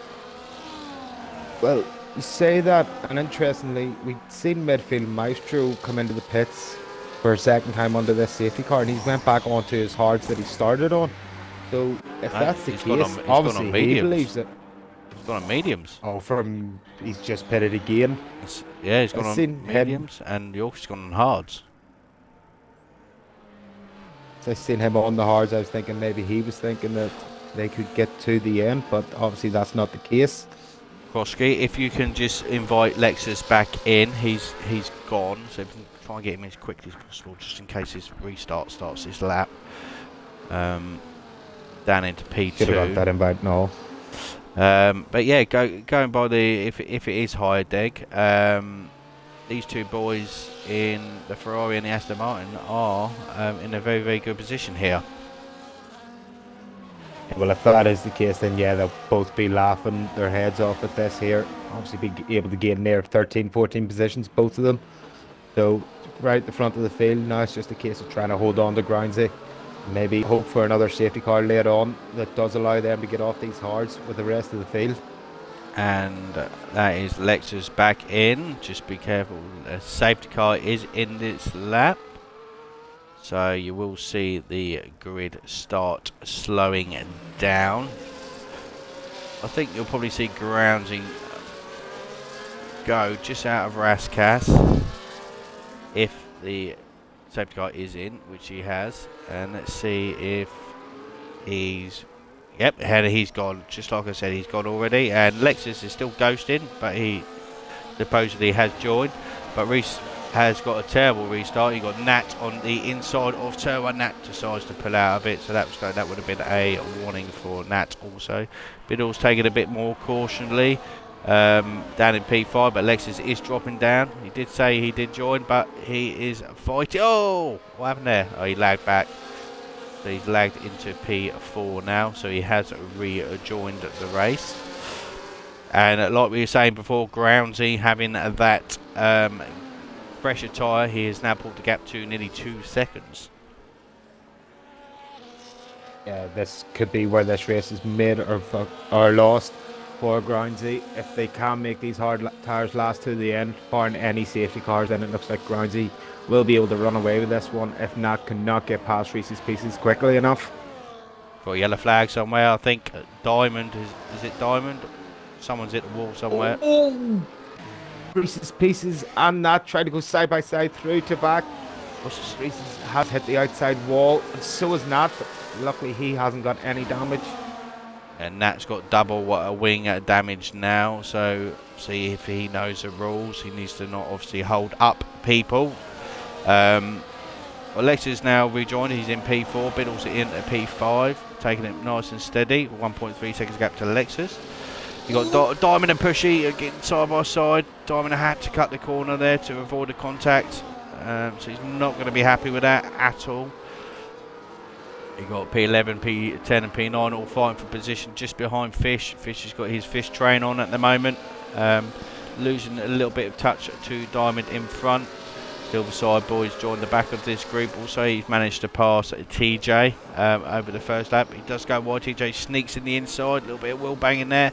Well, you say that, and interestingly, we've seen Midfield Maestro come into the pits for a second time under this safety car, and he's went back onto his hards that he started on. So if that's the case, obviously he believes it. He's gone on mediums. Oh, he's just pitted again. Yeah, he's gone on mediums, and York's gone on hards. So I seen him on the hards. I was thinking maybe he was thinking that they could get to the end, but obviously that's not the case. Krosky, if you can just invite Lexus back in, he's gone, so if you can try and get him as quickly as possible, just in case his restart starts this lap. Down into P2. Should have got that invite, no. But yeah, going by the if it is higher deck, these two boys in the Ferrari and the Aston Martin are in a very, very good position here. Well, if that is the case, then yeah, they'll both be laughing their heads off at this here. Obviously be able to gain near 13, 14 positions, both of them. So right at the front of the field, now it's just a case of trying to hold on to Groundsy. Maybe hope for another safety car later on that does allow them to get off these hards with the rest of the field. And that is Lexus back in. Just be careful, the safety car is in this lap, so you will see the grid start slowing down. I think you'll probably see Groundsy go just out of Rascasse if the safety car is in, which he has. And let's see if he's... Yep, he's gone. Just like I said, he's gone already. And Lexus is still ghosting, but he supposedly has joined. But Reese has got a terrible restart. He got Nat on the inside of turn one. Nat decides to pull out of it, so that would have been a warning for Nat also. Biddle's taking a bit more cautionally down in P5, but Lexus is dropping down. He did say he did join, but he is fighting. Oh, what happened there? Oh, he lagged back. So he's lagged into P4 now, so he has rejoined the race. And like we were saying before, Groundsy having that fresher tyre, he has now pulled the gap to nearly 2 seconds. This could be where this race is made or lost for Groundsy. If they can make these hard tires last to the end, barring any safety cars, then it looks like Groundsy will be able to run away with this one. If not, cannot get past Reese's Pieces quickly enough. Got a yellow flag somewhere. I think Diamond is it Diamond? Someone's hit the wall somewhere. Oh! Reese's Pieces and that try to go side by side through to back. Reese's has hit the outside wall, and so is Nat. Luckily, he hasn't got any damage. And Nat's got double wing damage now, so see if he knows the rules. He needs to not obviously hold up people. Alexis now rejoined. He's in P4. Biddle's into P5, taking it nice and steady. 1.3 seconds gap to Alexis. You got Diamond and Pushy getting side by side. Diamond had to cut the corner there to avoid the contact, so he's not going to be happy with that at all. You got P11, P10 and P9 all fighting for position just behind Fish. Fish has got his Fish train on at the moment. Losing a little bit of touch to Diamond in front. Silverside boys joined the back of this group. Also, he's managed to pass TJ over the first lap. He does go wide. TJ sneaks in the inside. A little bit of wheel banging there.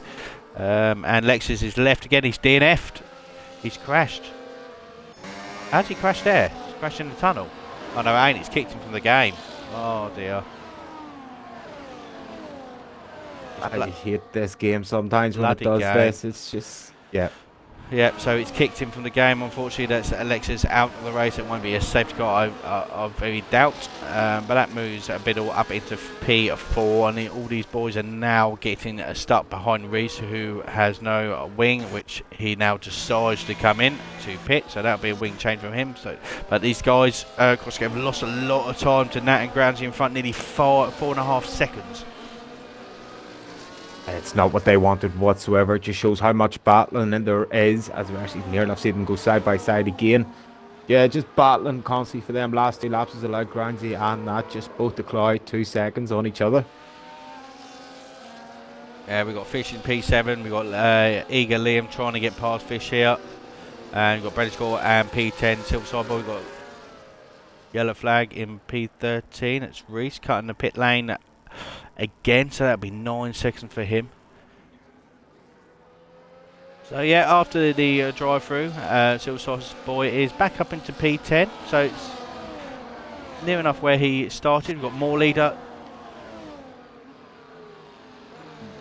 And Lexus is left again. He's DNF'd. He's crashed. How's he crashed there? He's crashed in the tunnel. Oh no, it ain't. It's kicked him from the game. Oh dear. I hate this game sometimes when it does this. It's just, yeah. Yeah, so it's kicked him from the game. Unfortunately, that's Alexis out of the race. It won't be a safety car, I very doubt. But that moves Biddle up into P4, and all these boys are now getting stuck behind Reese, who has no wing, which he now decides to come in to pit. So that'll be a wing change from him. So, but these guys, of course, have lost a lot of time to Nat and Groundsy in front, nearly 4.5 seconds. It's not what they wanted whatsoever. It just shows how much battling there is, as we're actually near enough seeing them go side by side again. Yeah, just battling constantly for them. Last 2 laps has allowed Groundsy and Nat just both to claw 2 seconds on each other. Yeah, we've got Fish in P7. We've got Eager Liam trying to get past Fish here. And we've got Brady Score and P10. Silverside Boy, we've got yellow flag in P13. It's Reese cutting the pit lane again, so that'll be 9 seconds for him. So yeah, after the drive-through, Silverside Boy is back up into P10, so it's near enough where he started. We've got more leader.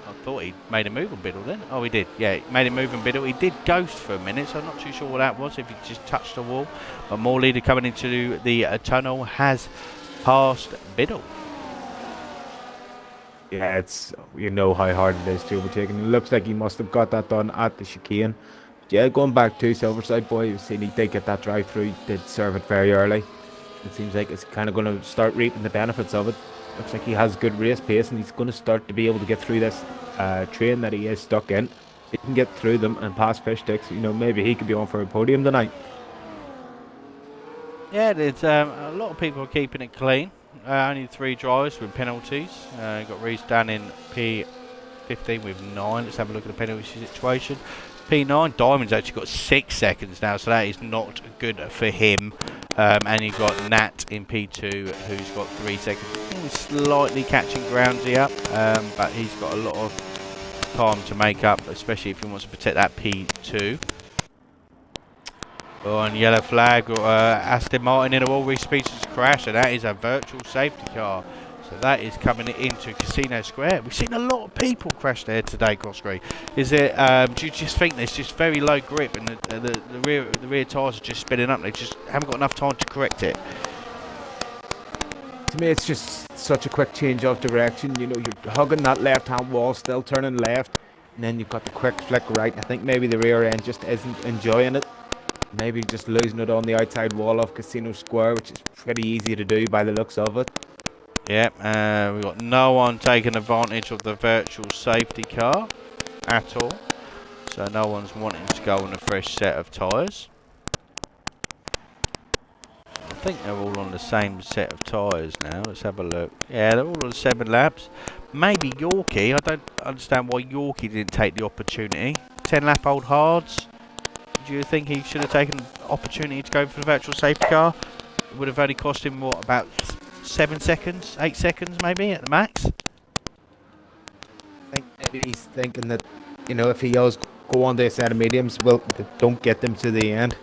I thought he made a move on Biddle then. Oh, he did. Yeah, he made a move on Biddle. He did ghost for a minute, so I'm not too sure what that was, if he just touched the wall. But more leader coming into the tunnel has passed Biddle. Yeah, it's, you know how hard it is to overtake, and it looks like he must have got that done at the chicane. But yeah, going back to Silverside Boy, you've seen he did get that drive through, did serve it very early. It seems like it's kind of going to start reaping the benefits of it. Looks like he has good race pace, and he's going to start to be able to get through this train that he is stuck in. He can get through them and pass Fish Sticks. You know, maybe he could be on for a podium tonight. Yeah, there's a lot of people are keeping it clean. Only 3 drivers with penalties. Got Reese down in P15 with 9. Let's have a look at the penalty situation. P9, Diamond's actually got 6 seconds now, so that is not good for him. And you've got Nat in P2, who's got 3 seconds. He's slightly catching Groundsy up, but he's got a lot of time to make up, especially if he wants to protect that P2. On yellow flag, Aston Martin in a wall, Reese Pieces crash, and that is a virtual safety car. So that is coming into Casino Square. We've seen a lot of people crash there today, Cosgrave. Is it? Do you just think there's just very low grip, and the rear tyres are just spinning up? They just haven't got enough time to correct it. To me, it's just such a quick change of direction. You know, you're hugging that left-hand wall, still turning left, and then you've got the quick flick right. I think maybe the rear end just isn't enjoying it. Maybe just losing it on the outside wall of Casino Square, which is pretty easy to do by the looks of it. Yep, we've got no one taking advantage of the virtual safety car at all. So no one's wanting to go on a fresh set of tyres. I think they're all on the same set of tyres now. Let's have a look. Yeah, they're all on 7 laps. Maybe Yorkie. I don't understand why Yorkie didn't take the opportunity. 10-lap old hards. Do you think he should have taken the opportunity to go for the virtual safety car? It would have only cost him, what, about 7 seconds, 8 seconds maybe at the max. I think maybe he's thinking that, if he does go on to a set of mediums, well, don't get them to the end.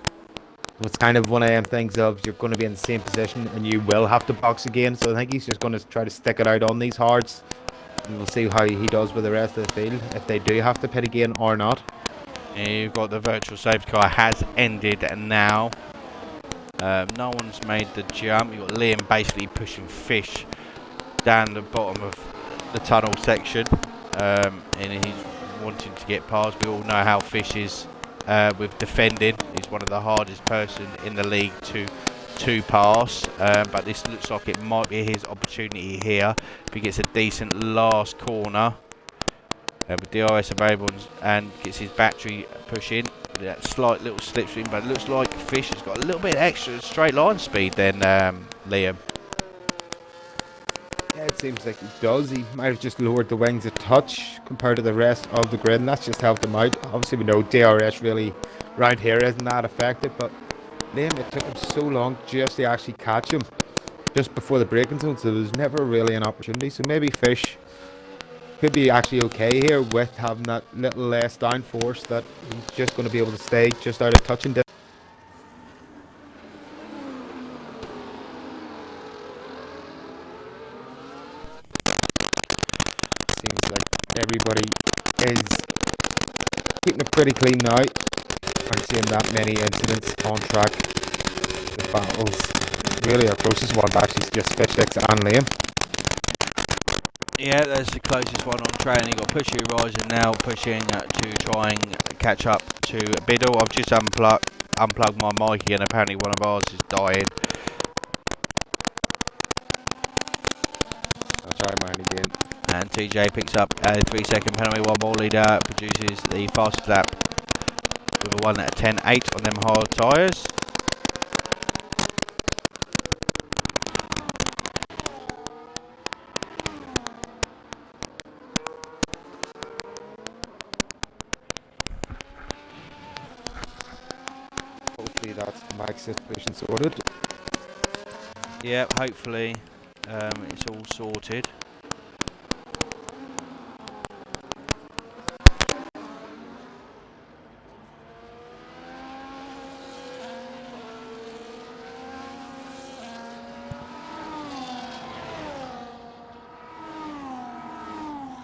So it's kind of one of them things of you're going to be in the same position and you will have to box again. So I think he's just going to try to stick it out on these hards. And we'll see how he does with the rest of the field, if they do have to pit again or not. You've got the virtual safety car has ended and now. No one's made the jump. You've got Liam basically pushing Fish down the bottom of the tunnel section. And he's wanting to get past. We all know how Fish is with defending. He's one of the hardest person in the league to pass. But this looks like it might be his opportunity here. If he gets a decent last corner. With DRS available and gets his battery push in. That slight little slipstream, but it looks like Fish has got a little bit extra straight line speed than Liam. Yeah, it seems like he does. He might have just lowered the wings a touch compared to the rest of the grid, and that's just helped him out. Obviously, we know DRS really around here isn't that affected, but Liam, it took him so long just to actually catch him just before the braking zone, so there's never really an opportunity. So maybe Fish could be actually okay here with having that little less downforce, that he's just going to be able to stay just out of touching distance. Seems like everybody is keeping it pretty clean now. Aren't seeing that many incidents on track. The battles really our closest one actually is just Fish and Liam. Yeah, that's the closest one on track, and you've got Pushy Horizon now pushing to try and catch up to Biddle. I've just unplugged my mic and apparently one of ours is dying. I'll try mine again. And TJ picks up a 3-second penalty while ball leader produces the fastest lap with a 1:10.8 on them hard tyres. Hopefully that's Mike's situation sorted. Yeah, hopefully it's all sorted.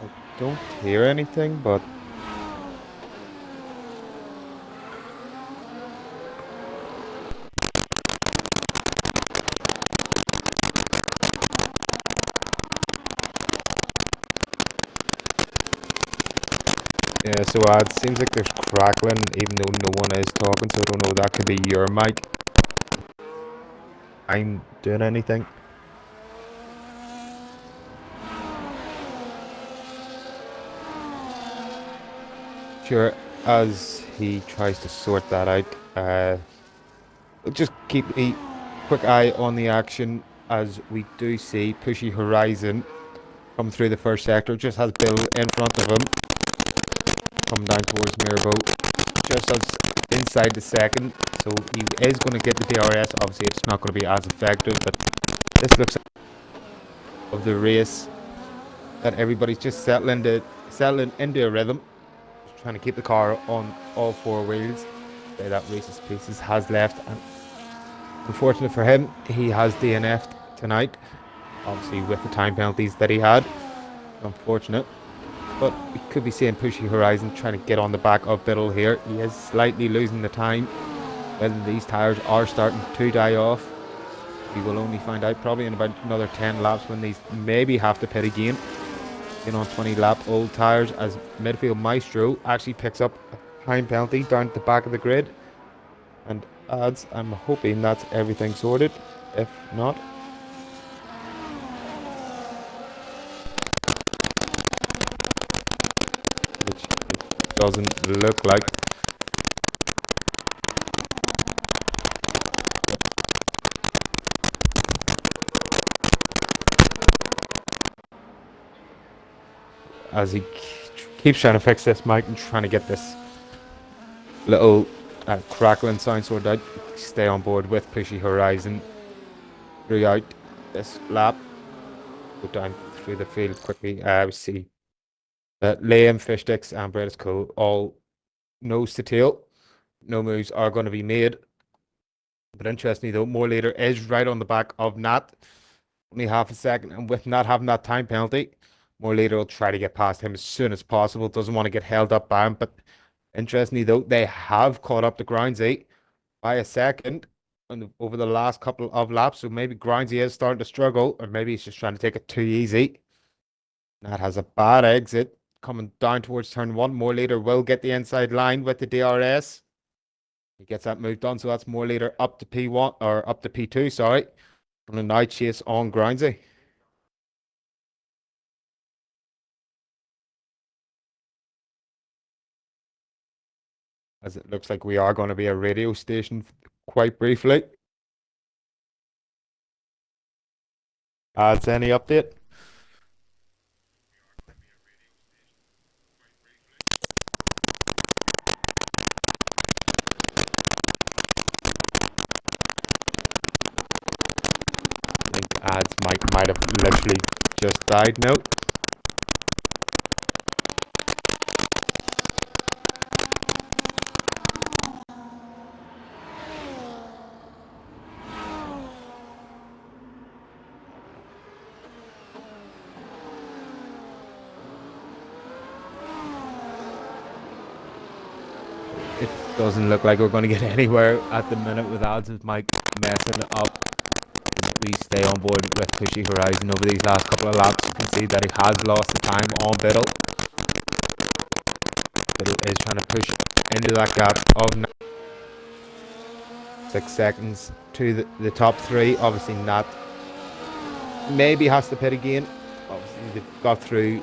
I don't hear anything, but yeah, so it seems like there's crackling even though no one is talking, so I don't know, that could be your mic. I'm doing anything. Sure, as he tries to sort that out, we'll just keep a quick eye on the action as we do see Pushy Horizon come through the first sector. Just has Bill in front of him, coming down towards Mirabo, just as inside the second, so he is going to get the DRS. Obviously it's not going to be as effective, but this looks of the race that everybody's just settling into a rhythm, just trying to keep the car on all four wheels. That Race's Pieces has left, and unfortunate for him, he has DNF'd tonight, obviously with the time penalties that he had. Unfortunate. But we could be seeing Pushy Horizon trying to get on the back of Biddle here. He is slightly losing the time. Whether these tyres are starting to die off, we will only find out probably in about another 10 laps when these maybe have to pit again. In on 20 lap old tyres, as midfield Maestro actually picks up a time penalty down at the back of the grid and adds. I'm hoping that's everything sorted. If not, which it doesn't look like. As he keeps trying to fix this mic and trying to get this little crackling sound sorted out, stay on board with Pushy Horizon throughout. this lap. Go down through the field quickly. We see that Liam, Fishsticks, and British Cole all nose to tail. No moves are going to be made. But interestingly, though, more later is right on the back of Nat. Only half a second, and with not having that time penalty, more later will try to get past him as soon as possible. Doesn't want to get held up by him. But interestingly, though, they have caught up to Grindsey by a second over the last couple of laps. So maybe Grindsey is starting to struggle, or maybe he's just trying to take it too easy. Nat has a bad exit coming down towards turn one. More later will get the inside line with the DRS. He gets that moved on, so that's more later up to P1 or up to P2, sorry. On a now chase on Grindsey. As it looks like we are going to be a radio station quite briefly. Adds any update? I think ads might have literally just died. No. It doesn't look like we're going to get anywhere at the minute with ads. It might messing it up. We stay on board with Pushy Horizon over these last couple of laps. You can see that he has lost the time on Biddle. Biddle is trying to push into that gap of 6 seconds to the top three. Obviously, Nat maybe has to pit again. Obviously, they've got through,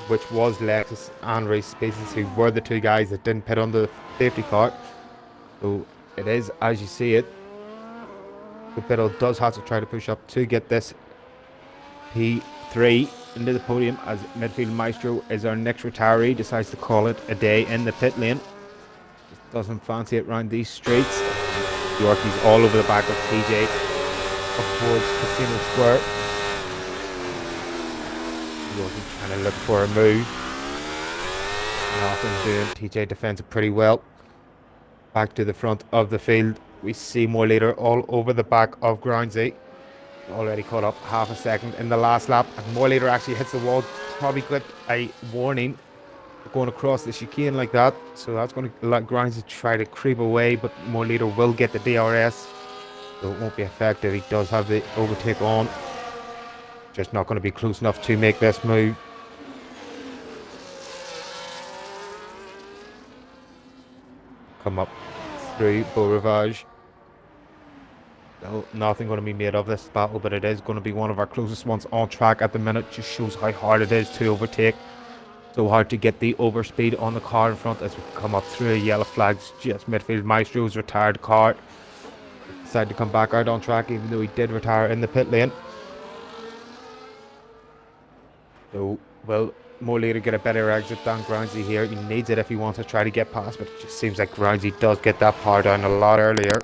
which was Lexus and Race Spaces, who were the two guys that didn't pit on the safety car. So it is as you see it. The Biddle does have to try to push up to get this P3 into the podium, as Midfield Maestro is our next retiree. Decides to call it a day in the pit lane. Just doesn't fancy it around these streets. Yorkie's all over the back of TJ up towards Casino Square. Yorkie trying to look for a move. Nothing doing. TJ defends it pretty well. Back to the front of the field. We see more later all over the back of Grindsey. Already caught up half a second in the last lap. And more later actually hits the wall. Probably got a warning for going across the chicane like that. So that's going to let Grindsey try to creep away. But more later will get the DRS. So it won't be effective. He does have the overtake on. Just not going to be close enough to make this move. Come up through Beau Rivage. Nothing going to be made of this battle, but it is going to be one of our closest ones on track at the minute. Just shows how hard it is to overtake. So hard to get the overspeed on the car in front as we come up through yellow flags. Just Midfield Maestro's retired car. Decided to come back out on track, even though he did retire in the pit lane. So, well, more later get a better exit than Grindsey here. He needs it if he wants to try to get past, but it just seems like Grindsey does get that power down a lot earlier.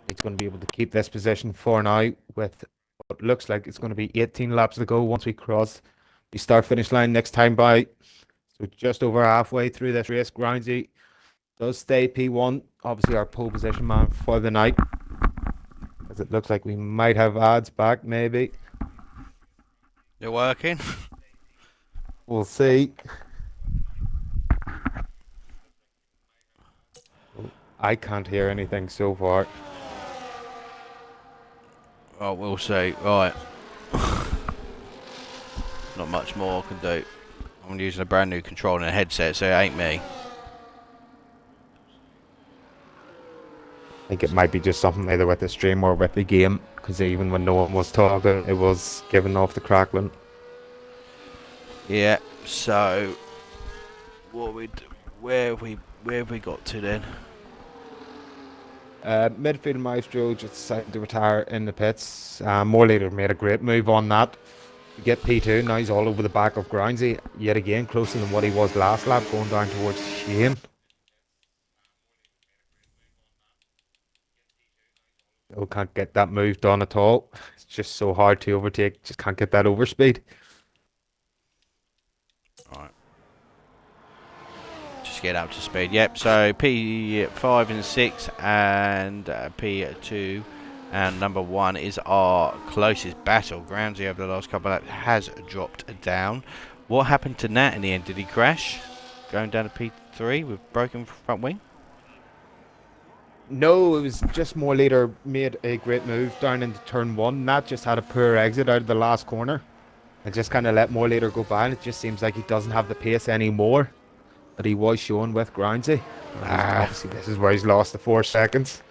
He's going to be able to keep this position for now with what looks like it's going to be 18 laps to go once we cross the start finish line next time by. So just over halfway through this race, Grindsey does stay P1. Obviously our pole position man for the night. As it looks like we might have ads back, maybe. They're working. We'll see. I can't hear anything so far. Oh, we'll see. Right. Not much more I can do. I'm using a brand new controller and a headset, so it ain't me. I think it might be just something either with the stream or with the game, because even when no one was talking, it was giving off the crackling. Yeah. So, where have we got to then? Midfield Maestro just decided to retire in the pits. More later made a great move on that. To get P2, now he's all over the back of Grindsey, yet again closer than what he was last lap, going down towards Shane. Still can't get that move done at all. It's just so hard to overtake. Just can't get that overspeed. Right. Just get up to speed. Yep. So P5 and 6 and P2 and number 1 is our closest battle. Groundsy over the last couple of laps has dropped down. What happened to Nat in the end? Did he crash? Going down to P3 with broken front wing? No, it was just more later made a great move down into turn one. Nat just had a poor exit out of the last corner and just kind of let more later go by. And it just seems like he doesn't have the pace anymore that he was showing with Groundsy. And he's obviously this is where he's lost the 4 seconds.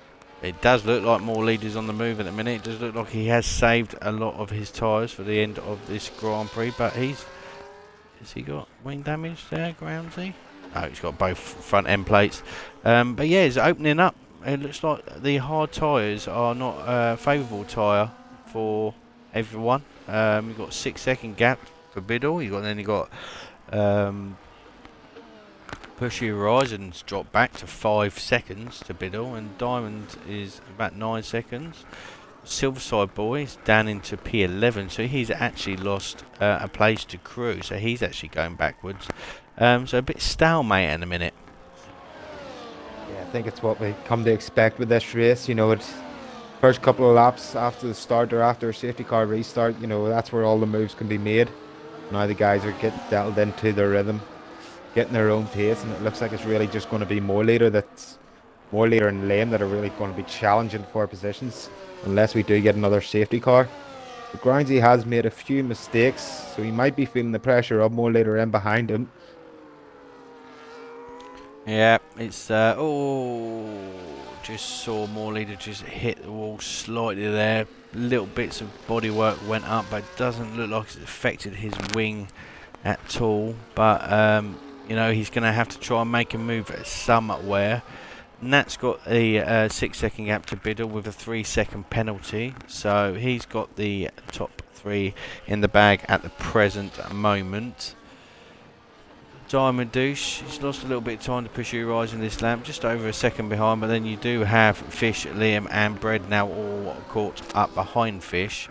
It does look like more leaders on the move at the minute. It does look like he has saved a lot of his tyres for the end of this Grand Prix, but has he got wing damage there, Groundsy? Oh, he's got both front end plates. But yeah, it's opening up. It looks like the hard tyres are not a favourable tyre for everyone. You've got a 6 second gap for Biddle. Then you got Pushy Horizons dropped back to 5 seconds to Biddle, and Diamond is about 9 seconds. Silverside Boy is down into P11, so he's actually lost a place to Crew, so he's actually going backwards. So a bit stalemate in a minute. Yeah, I think it's what we come to expect with this race. You know, it's first couple of laps after the start or after a safety car restart, you know, that's where all the moves can be made. Now the guys are getting settled into their rhythm, getting their own pace, and it looks like it's really just going to be more later in lane that are really going to be challenging for positions unless we do get another safety car. But Groundsy has made a few mistakes, so he might be feeling the pressure of more later in behind him. Yeah, it's just saw Morleader just hit the wall slightly there. Little bits of bodywork went up, but it doesn't look like it's affected his wing at all. But you know, he's going to have to try and make a move somewhere. Nat's got a 6 second gap to Biddle with a 3 second penalty, so he's got the top 3 in the bag at the present moment. Diamond Douche, he's lost a little bit of time to push Rise in this lap, just over a second behind, but then you do have Fish, Liam and Bread now all caught up behind Fish.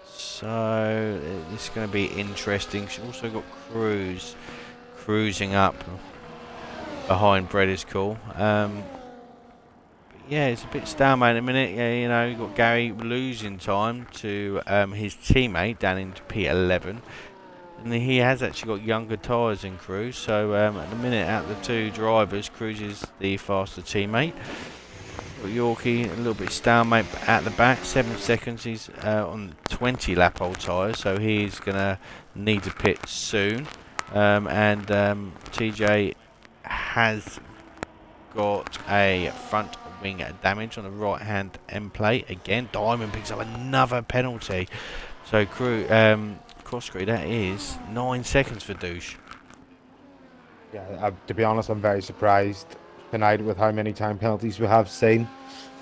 So this is going to be interesting. She's also got Cruz cruising up behind Bread is cool. Yeah, it's a bit stalemate in a minute. Yeah, you know, you've got Gary losing time to his teammate down into P11. And he has actually got younger tyres than Cruz, so at the minute out of the two drivers, Cruz is the faster teammate. Got Yorkie a little bit stalemate at the back, 7 seconds. He's on 20 lap old tyres, so he's going to need to pit soon. And TJ has got a front wing damage on the right hand end plate. Again, Diamond picks up another penalty. So cross screen, that is 9 seconds for Douche. Yeah, to be honest, I'm very surprised tonight with how many time penalties we have seen.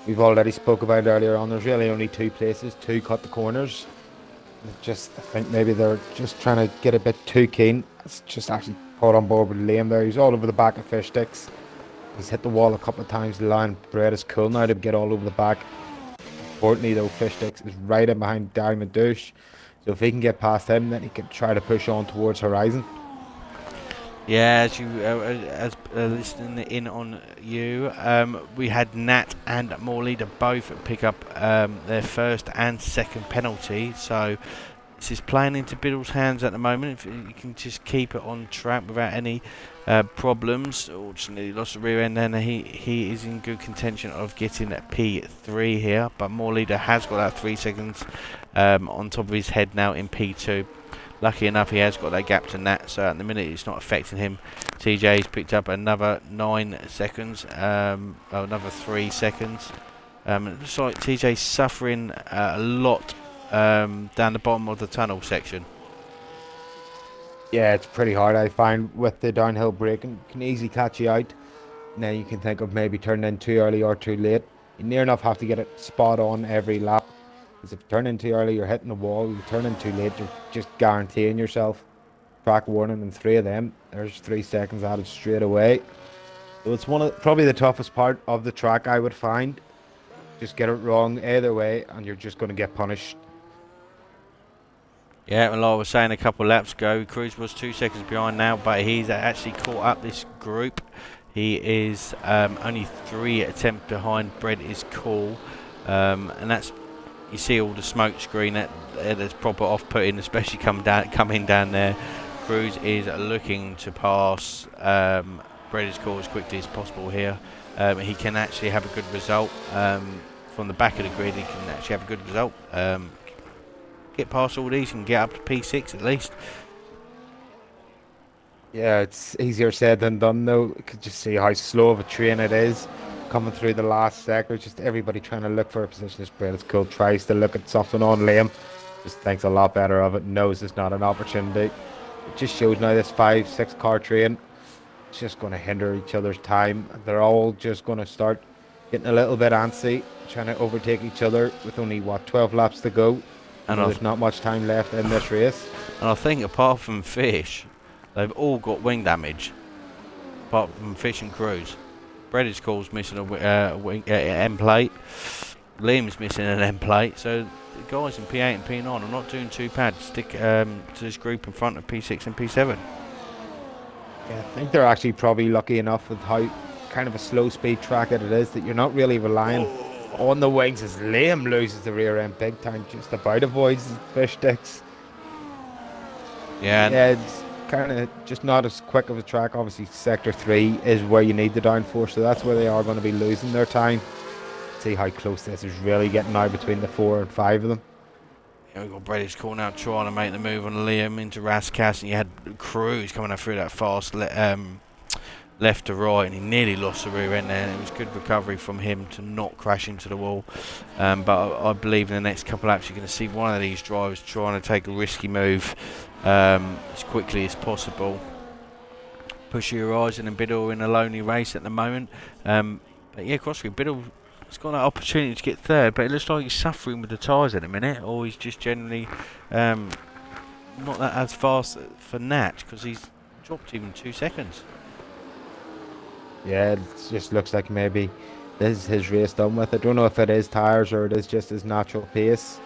We've already spoke about it earlier on. There's really only 2 places to cut the corners. I think maybe they're just trying to get a bit too keen. It's just actually caught on board with Liam there. He's all over the back of Fish Sticks. He's hit the wall a couple of times. The line Bread is cool now to get all over the back. Importantly though, Fish Sticks is right in behind Diamond Douche. So if he can get past him, then he can try to push on towards Horizon. Yeah, as listening in on you, we had Nat and Morleader both pick up their first and second penalty. So this is playing into Biddle's hands at the moment. If you can just keep it on track without any problems. Fortunately, he lost the rear end, and he is in good contention of getting at P3 here. But Morleader has got that 3 seconds on top of his head now in P2. Lucky enough, he has got that gap to Nat, so at the minute it's not affecting him. TJ's picked up another 9 seconds, another 3 seconds. It looks like TJ's suffering a lot down the bottom of the tunnel section. Yeah, it's pretty hard, I find, with the downhill braking. Can easily catch you out. Now you can think of maybe turning in too early or too late. You near enough have to get it spot on every lap. Because if you turn in too early, you're hitting the wall. You turn in too late, you're just guaranteeing yourself track warning, and 3 of them. There's 3 seconds added straight away. So it's probably the toughest part of the track, I would find. just get it wrong either way, and you're just going to get punished. Yeah, and like I was saying a couple of laps ago, Cruz was 2 seconds behind now, but he's actually caught up this group. He is only 3 attempts behind. Brett is cool, and that's, you see all the smoke screen that's proper off-putting, especially coming down there. Cruz is looking to pass Brett is cool as quickly as possible here. He can actually have a good result from the back of the grid. He can actually have a good result. Get past all these and get up to P6 at least. Yeah, it's easier said than done though. You could just see how slow of a train it is coming through the last sector. Just everybody trying to look for a position. This Brett is cool. Tries to look at something on Liam. Just thinks a lot better of it. Knows it's not an opportunity. It just shows now this 5-6 car train. It's just going to hinder each other's time. They're all just going to start getting a little bit antsy, trying to overtake each other with only, what, 12 laps to go. And there's not much time left in this race. And I think apart from Fish, they've all got wing damage. Apart from Fish and Cruz. Brett is cool's missing a end plate. Liam's missing an end plate. So the guys in P8 and P9 are not doing too bad to stick to this group in front of P6 and P7. Yeah, I think they're actually probably lucky enough with how kind of a slow speed track that it is, that you're not really relying on the wings, as Liam loses the rear end big time, just about avoids fish sticks. Yeah, it's kind of just not as quick of a track. Obviously sector 3 is where you need the downforce, so that's where they are going to be losing their time. See how close this is really getting now between the 4 and 5 of them. Yeah, we've got British Call now trying to make the move on Liam into Raskas, and you had Cruz coming up through that fast left to right, and he nearly lost the rear end there, and it was good recovery from him to not crash into the wall. But I believe in the next couple of laps you're going to see one of these drivers trying to take a risky move as quickly as possible. Push your Horizon and Biddle in a lonely race at the moment. But yeah, Crossfield, Biddle has got that opportunity to get third, but it looks like he's suffering with the tyres at the minute, or he's just generally not that as fast for Nat, because he's dropped even 2 seconds. Yeah, it just looks like maybe this is his race done with. I don't know if it is tyres or it is just his natural pace.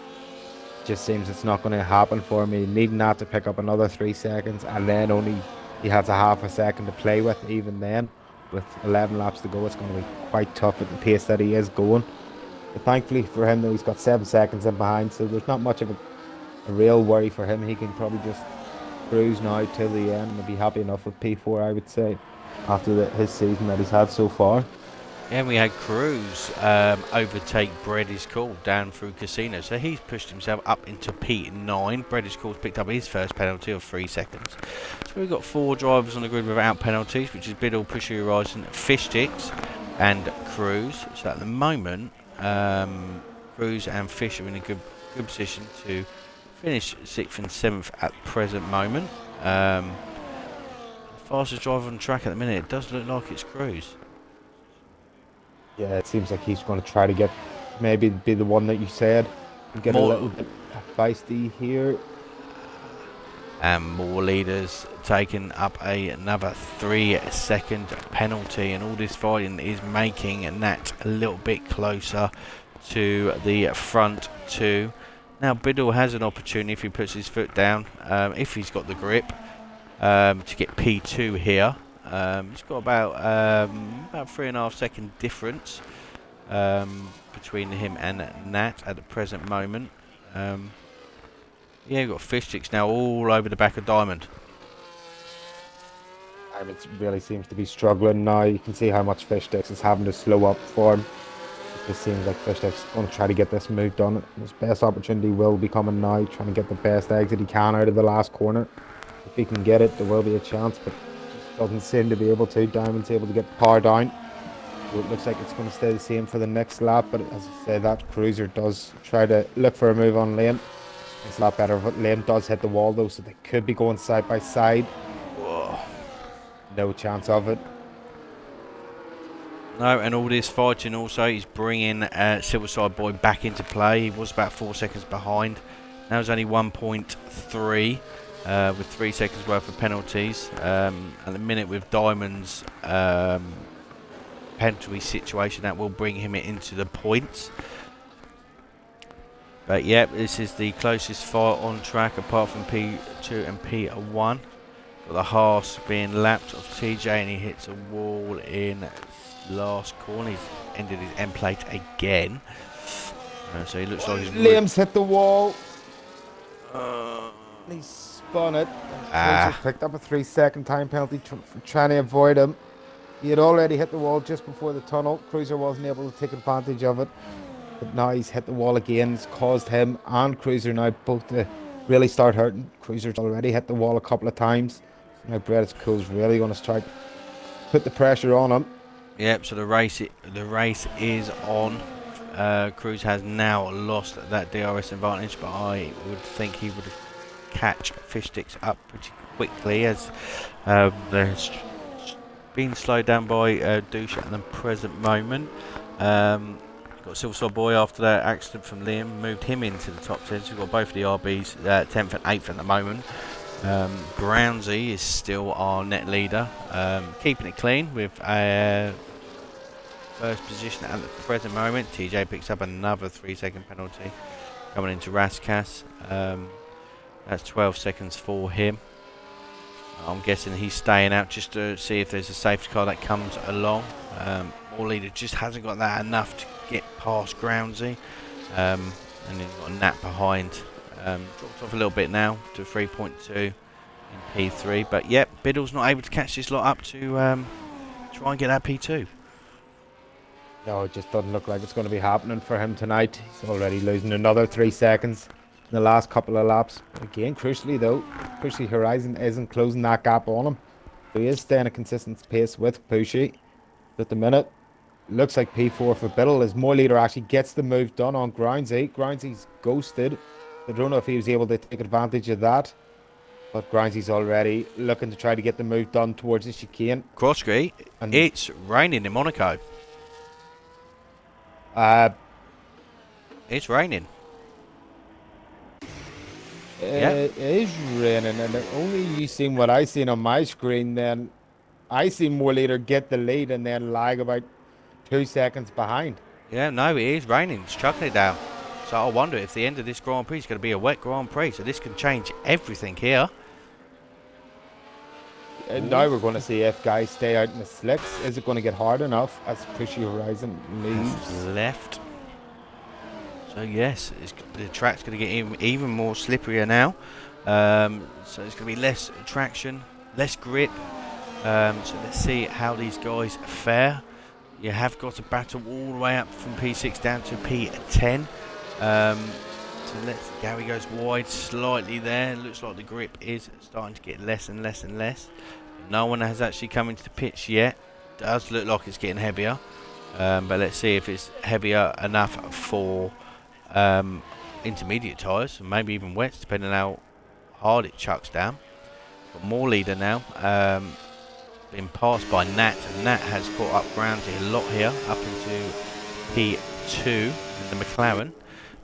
It just seems it's not going to happen for me. Needing that to pick up another 3 seconds, and then only he has a half a second to play with. Even then, with 11 laps to go, it's going to be quite tough at the pace that he is going. But thankfully for him, though, he's got 7 seconds in behind, so there's not much of a real worry for him. He can probably just cruise now till the end and be happy enough with P4, I would say, after his season that he's had so far. Yeah, we had Cruz overtake Brady's Call down through Casino, so he's pushed himself up into P9. Brady's Call's picked up his first penalty of 3 seconds. So we've got 4 drivers on the grid without penalties, which is Biddle, Pusher Horizon, Fish Sticks, and Cruz. So at the moment, Cruz and Fish are in a good position to finish 6th and 7th at the present moment. Fastest driver on the track at the minute, it does look like it's Cruz. Yeah, it seems like he's going to try to get, maybe be the one that you said, and get a little bit feisty here. And more leaders taking up another 3 second penalty, and all this fighting is making Nat a little bit closer to the front 2. Now Biddle has an opportunity if he puts his foot down, if he's got the grip, to get P2 here. He's got about 3.5 second difference between him and Nat at the present moment. Yeah, you've got Fish Sticks now all over the back of Diamond. Diamond really seems to be struggling now. You can see how much Fish Sticks is having to slow up for him. It just seems like Fish Sticks is going to try to get this move done. His best opportunity will be coming now, trying to get the best exit he can out of the last corner. If he can get it, there will be a chance, but doesn't seem to be able to. Diamond's able to get the power down. So it looks like it's going to stay the same for the next lap, but as I say, that Cruiser does try to look for a move on Lane. It's a lot better, but Lane does hit the wall though, so they could be going side by side. Whoa. No chance of it. No, and all this fighting also, he's bringing Silverside Boy back into play. He was about 4 seconds behind. Now it's only 1.3. With 3 seconds worth of penalties. At the minute with Diamond's penalty situation that will bring him into the points. But yeah, this is the closest fire on track apart from P2 and P1. Got the Haas being lapped of TJ, and he hits a wall in last corner. He's ended his end plate again. So he looks like he's... Liam's hit the wall. He spun it. Cruiser picked up a 3-second time penalty for trying to avoid him. He had already hit the wall just before the tunnel. Cruiser wasn't able to take advantage of it. But now he's hit the wall again. It's caused him and Cruiser now both to really start hurting. Cruiser's already hit the wall a couple of times. So now Brett's Cool's really going to start put the pressure on him. Yep, so the race is on. Cruz has now lost that DRS advantage, but I would think he would catch fish sticks up pretty quickly as they're being slowed down by Douche at the present moment. Got Silver Star Boy after that accident from Liam, moved him into the top 10. So we've got both of the RBs 10th and 8th at the moment. Brownsy is still our net leader, keeping it clean with first position at the present moment. TJ picks up another 3-second penalty coming into Raskas. That's 12 seconds for him. I'm guessing he's staying out just to see if there's a safety car that comes along. All leader just hasn't got that enough to get past Groundsy. And he's got a Nat behind. Dropped off a little bit now to 3.2 in P3. But yep, Biddle's not able to catch this lot up to try and get that P2. No, it just doesn't look like it's going to be happening for him tonight. He's already losing another 3 seconds in the last couple of laps. Again, crucially though, Pushy Horizon isn't closing that gap on him. So he is staying a consistent pace with Pushy. At the minute, looks like P4 for Biddle as more leader actually gets the move done on Groundsy. Groundsy's ghosted. I don't know if he was able to take advantage of that. But Groundsy's already looking to try to get the move done towards the chicane. Crossky, it's raining in Monaco. It's raining. It is raining, and only you seen what I seen on my screen. Then I seen more leader get the lead and then lag about 2 seconds behind. Yeah, no, it is raining. It's chucking it down. So I wonder if the end of this Grand Prix is going to be a wet Grand Prix. So this can change everything here. Now we're going to see if guys stay out in the slicks. Is it going to get hard enough as Pushy Horizon leaves? Left. So yes, the track's going to get even more slipperier now. So it's going to be less traction, less grip. So let's see how these guys fare. You have got to battle all the way up from P6 down to P10. So Gary goes wide slightly there. Looks like the grip is starting to get less and less and less. No one has actually come into the pitch yet. Does look like it's getting heavier. But let's see if it's heavier enough for intermediate tyres, and maybe even wets, depending on how hard it chucks down. Got more leader now. Been passed by Nat, and Nat has caught up ground a lot here, up into P2 in the McLaren.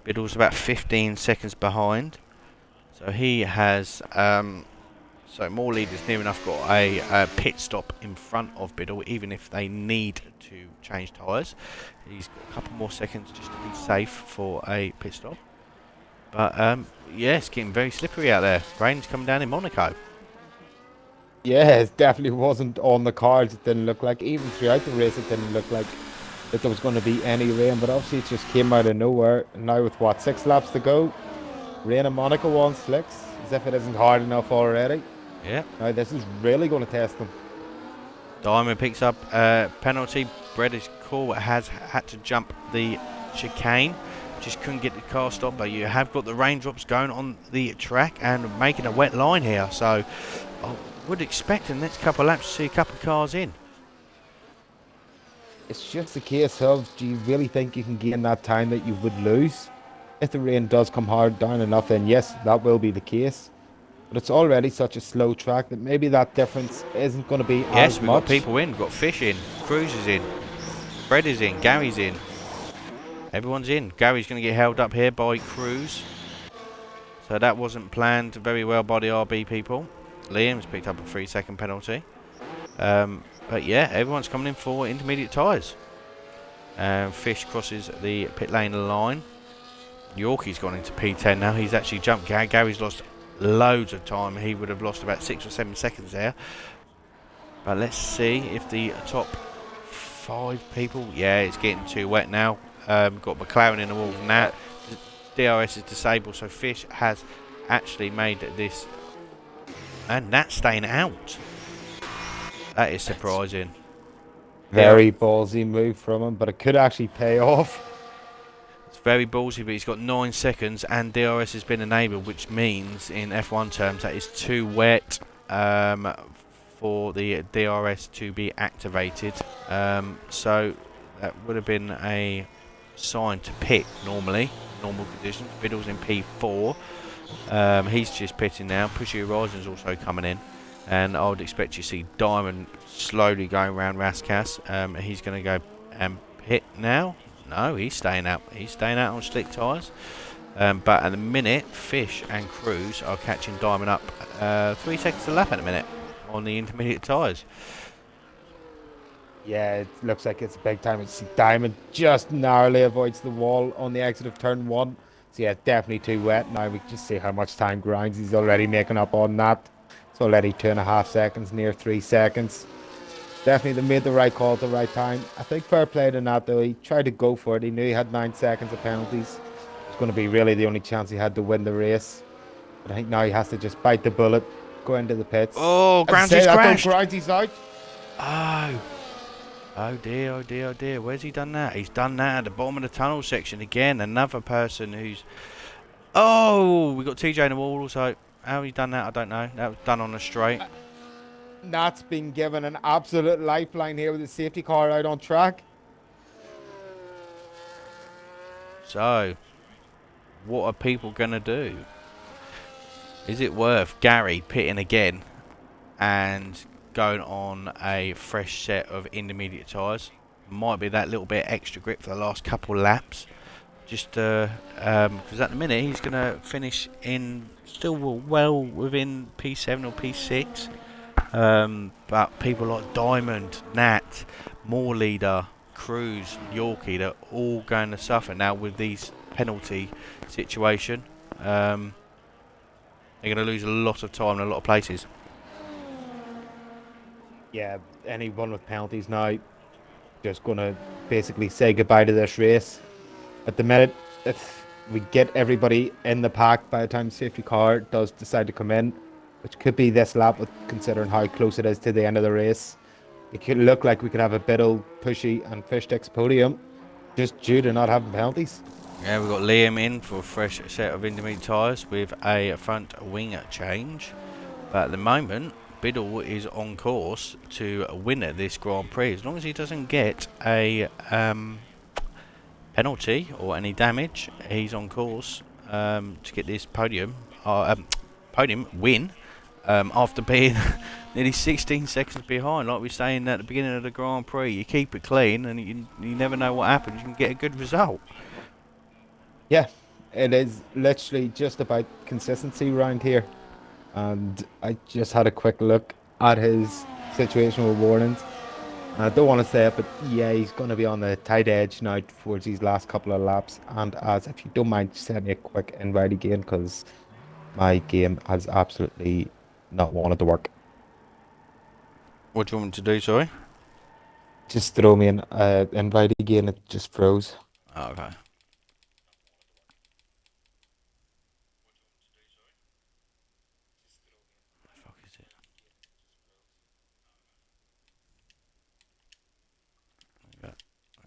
Biddle's about 15 seconds behind, so he has so more leaders near enough got a pit stop in front of Biddle, even if they need to change tyres. He's got a couple more seconds just to be safe for a pit stop. But yeah, it's getting very slippery out there. Rain's coming down in Monaco. Yeah, it definitely wasn't on the cards. It didn't look like, even throughout the race, it didn't look like that there was going to be any rain. But obviously it just came out of nowhere. And now with what, 6 laps to go, rain in Monaco on slicks, as if it isn't hard enough already. Yeah. Now this is really going to test them. Diamond picks up penalty. Brett is cool. Has had to jump the chicane. Just couldn't get the car stopped. But you have got the raindrops going on the track and making a wet line here. So I would expect in the next couple of laps to see a couple of cars in. It's just a case of, do you really think you can gain that time that you would lose? If the rain does come hard down enough, then yes, that will be the case. But it's already such a slow track that maybe that difference isn't going to be as much. Yes, we've got people in. We've got Fish in. Cruz is in. Fred is in. Gary's in. Everyone's in. Gary's going to get held up here by Cruz. So that wasn't planned very well by the RB people. Liam's picked up a 3-second penalty. But But yeah, everyone's coming in for intermediate tyres. Fish crosses the pit lane line. Yorkie's gone into P10 now. He's actually jumped. Gary's lost loads of time. He would have lost about 6 or 7 seconds there. But let's see if the top 5 people... Yeah, it's getting too wet now. Got McLaren in the wall from that. DRS is disabled, so Fish has actually made this. And Nat's staying out. That is surprising. Very ballsy move from him, but it could actually pay off. It's very ballsy, but he's got 9 seconds and DRS has been enabled, which means in F1 terms that is too wet for the DRS to be activated. So that would have been a sign to pit normally, normal conditions. Biddle's in P4. He's just pitting now. Pushy Horizon's also coming in. And I would expect you to see Diamond slowly going around Raskas. He's going to go and pit now. No, he's staying out. He's staying out on slick tyres. But at the minute, Fish and Cruz are catching Diamond up 3 seconds a lap at the minute on the intermediate tyres. Yeah, it looks like it's a big time. It's Diamond just narrowly avoids the wall on the exit of turn 1. So yeah, definitely too wet. Now we can just see how much time grinds he's already making up on that. It's already 2.5 seconds, near 3 seconds. Definitely they made the right call at the right time. I think fair play to Nat though. He tried to go for it. He knew he had 9 seconds of penalties. It was going to be really the only chance he had to win the race. But I think now he has to just bite the bullet, go into the pits. Oh, Groundsy's crashed. Groundsy's out. Oh. Oh dear, oh dear, oh dear. Where's he done that? He's done that at the bottom of the tunnel section again. Another person who's... Oh, we got TJ in the wall also. How he done that, I don't know. That was done on a straight. Nat's been given an absolute lifeline here with the safety car out on track. So, what are people going to do? Is it worth Gary pitting again and going on a fresh set of intermediate tyres? Might be that little bit extra grip for the last couple of laps. Just because at the minute he's going to finish in still well within P7 or P6. But people like Diamond, Nat, Moore Leader, Cruz, Yorkie, they're all going to suffer now with these penalty situation. They're going to lose a lot of time in a lot of places. Yeah, anyone with penalties now just going to basically say goodbye to this race. At the minute, if we get everybody in the pack by the time the safety car does decide to come in, which could be this lap, considering how close it is to the end of the race, it could look like we could have a Biddle, Pushy and Fishstick's podium just due to not having penalties. Yeah, we've got Liam in for a fresh set of intermediate tyres with a front wing change. But at the moment, Biddle is on course to win this Grand Prix. As long as he doesn't get a penalty or any damage, he's on course to get this podium win after being nearly 16 seconds behind. Like we were saying at the beginning of the Grand Prix, you keep it clean and you never know what happens. You can get a good result. Yeah, it is literally just about consistency around here. And I just had a quick look at his situational warnings. I don't want to say it, but yeah, he's going to be on the tight edge now towards these last couple of laps. And as if you don't mind, send me a quick invite again, because my game has absolutely not wanted to work. What do you want me to do, sorry? Just throw me an invite again, it just froze. Oh, okay.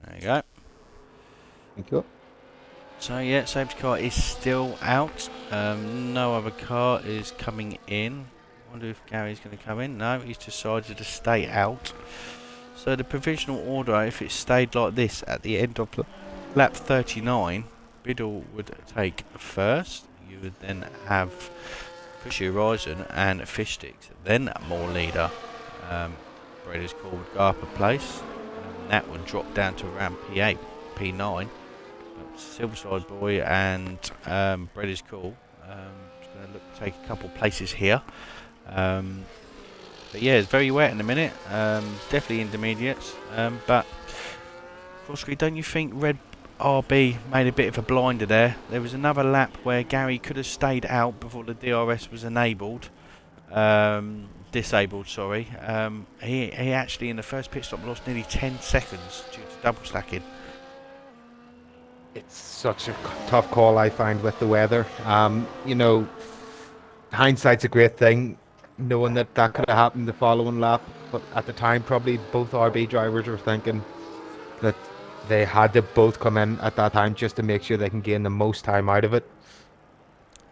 There you go. Thank you. So yeah, safety car is still out. No other car is coming in. Wonder if Gary's going to come in. No, he's decided to stay out. So the provisional order, if it stayed like this at the end of lap 39, Biddle would take first. You would then have Pushy Horizon and Fish Sticks. Then Moore Leader. Breeders' Call would go up a place. And that would drop down to around P8, P9. Silverside Boy and Breeders' Call is going to take a couple places here. But yeah, it's very wet in a minute. Definitely intermediates. But Crossbury, don't you think Red RB made a bit of a blinder there? There was another lap where Gary could have stayed out before the DRS was enabled. Disabled, sorry. He actually in the first pit stop lost nearly 10 seconds due to double stacking. It's such a tough call, I find, with the weather. You know, hindsight's a great thing, knowing that that could have happened the following lap. But at the time, probably both RB drivers were thinking that they had to both come in at that time just to make sure they can gain the most time out of it.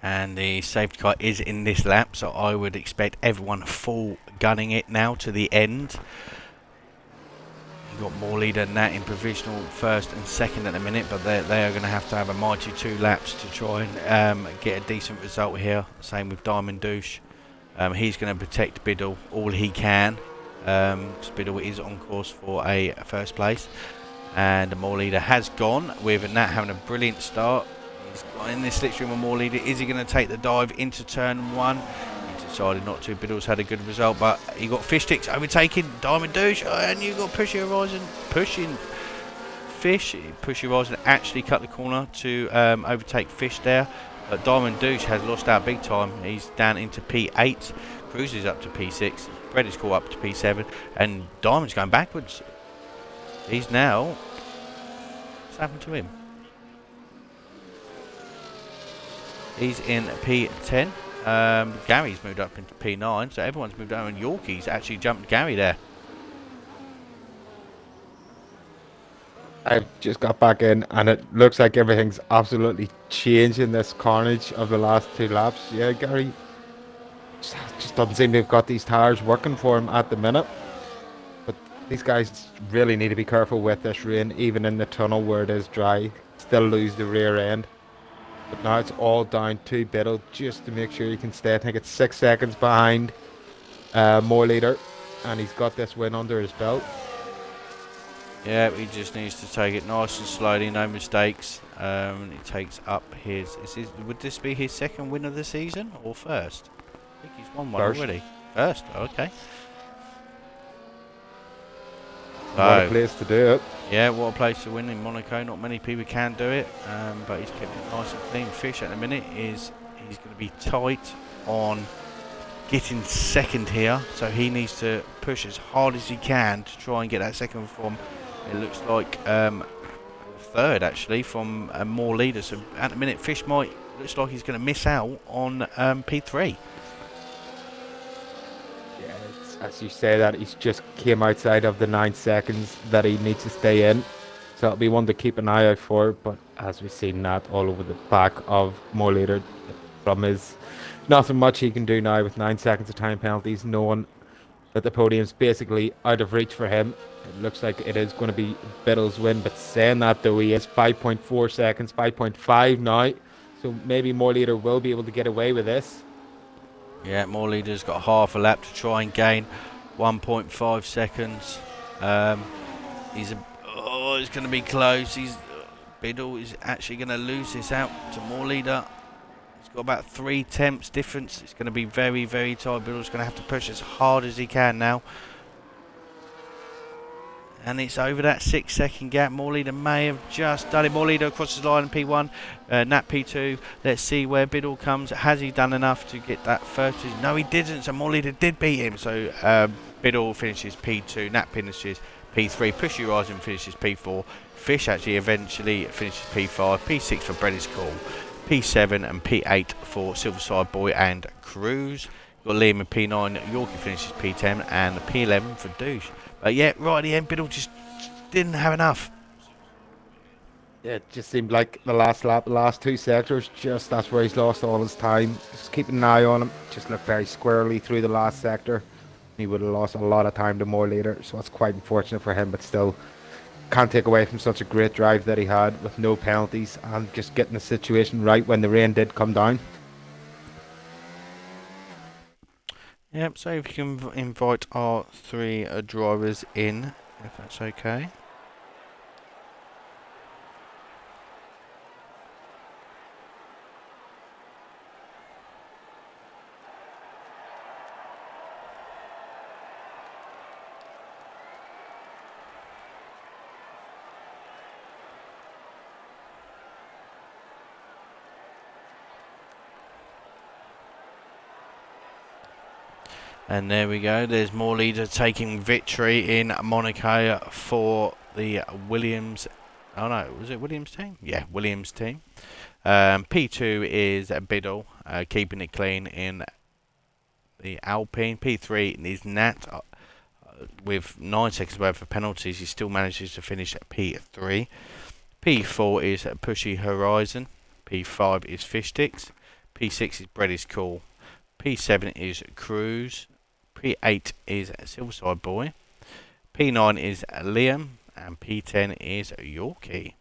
And the safety car is in this lap, so I would expect everyone full gunning it now to the end. You've got more leader than that in provisional first and second at the minute, but they are going to have a mighty 2 laps to try and get a decent result here. Same with Diamond Douche. He's going to protect Biddle all he can, because Biddle is on course for a first place. And the more leader has gone, with Nat having a brilliant start. He's got in this slipstream with more leader. Is he going to take the dive into turn 1? He decided not to. Biddle's had a good result, but he got Fish Sticks overtaking Diamond Douche, and you got Pushy Horizon pushing Fish. Pushy Horizon actually cut the corner to overtake Fish there, but Diamond Douche has lost out big time. He's down into P8. Cruz is up to P6. Brett is caught up to P7, and Diamond's going backwards. He's now... What's happened to him? He's in P10. Gary's moved up into P9, so everyone's moved up, and Yorkie's actually jumped Gary there. I've just got back in, and it looks like everything's absolutely changed in this carnage of the last 2 laps. Yeah, Gary just doesn't seem to have got these tires working for him at the minute. But these guys really need to be careful with this rain, even in the tunnel where it is dry. Still lose the rear end. But now it's all down to Biddle just to make sure he can stay. I think it's 6 seconds behind more leader, and he's got this win under his belt. Yeah, he just needs to take it nice and slowly, no mistakes. He takes up would this be his second win of the season or first? I think he's won one already. First, okay. What a place to do it. Yeah, what a place to win in Monaco. Not many people can do it, but he's kept it nice and clean. Fish at the minute he's going to be tight on getting second here, so he needs to push as hard as he can to try and get that second from, it looks like, third actually from more leaders. So at the minute Fish looks like he's going to miss out on P3. Yeah, as you say that, he's just came outside of the 9 seconds that he needs to stay in, so it'll be one to keep an eye out for. But as we've seen that all over the back of more leader, the problem is nothing much he can do now with 9 seconds of time penalties, knowing that the podium's basically out of reach for him. It looks like it is going to be Biddle's win, but saying that though, he is 5.4 seconds, 5.5 now, so maybe more leader will be able to get away with this. Yeah, more leaders got half a lap to try and gain 1.5 seconds. It's going to be close. Biddle is actually going to lose this out to more leader. He's got about 3 tenths difference. It's going to be very, very tight. Biddle's going to have to push as hard as he can now. And it's over that 6 second gap. More leader may have just done it. More leader across the line in P1, Nat P2. Let's see where Biddle comes. Has he done enough to get that first? No, he didn't. So more leader did beat him. So Biddle finishes P2. Nat finishes P3. Pushy Horizon finishes P4. Fish actually eventually finishes P5. P6 for Brennan's Call. P7 and P8 for Silverside Boy and Cruz. Got Liam in P9. Yorkie finishes P10 and P11 for Douche. But yeah, right at the end, Biddle just didn't have enough. Yeah, it just seemed like the last lap, the last 2 sectors, that's where he's lost all his time. Just keeping an eye on him. Just looked very squarely through the last sector. He would have lost a lot of time to more later, so that's quite unfortunate for him, but still can't take away from such a great drive that he had with no penalties and just getting the situation right when the rain did come down. Yep, so if you can invite our 3 drivers in, if that's okay. And there we go. There's more leader taking victory in Monaco for the Williams. Oh no, was it Williams team? Yeah, Williams team. P2 is Biddle, keeping it clean in the Alpine. P3 is Nat, with 9 seconds worth of penalties. He still manages to finish at P3. P4 is Pushy Horizon. P5 is Fish Sticks. P6 is Bread is Cool. P7 is Cruise. P8 is Silverside Boy. P9 is Liam. And P10 is Yorkie.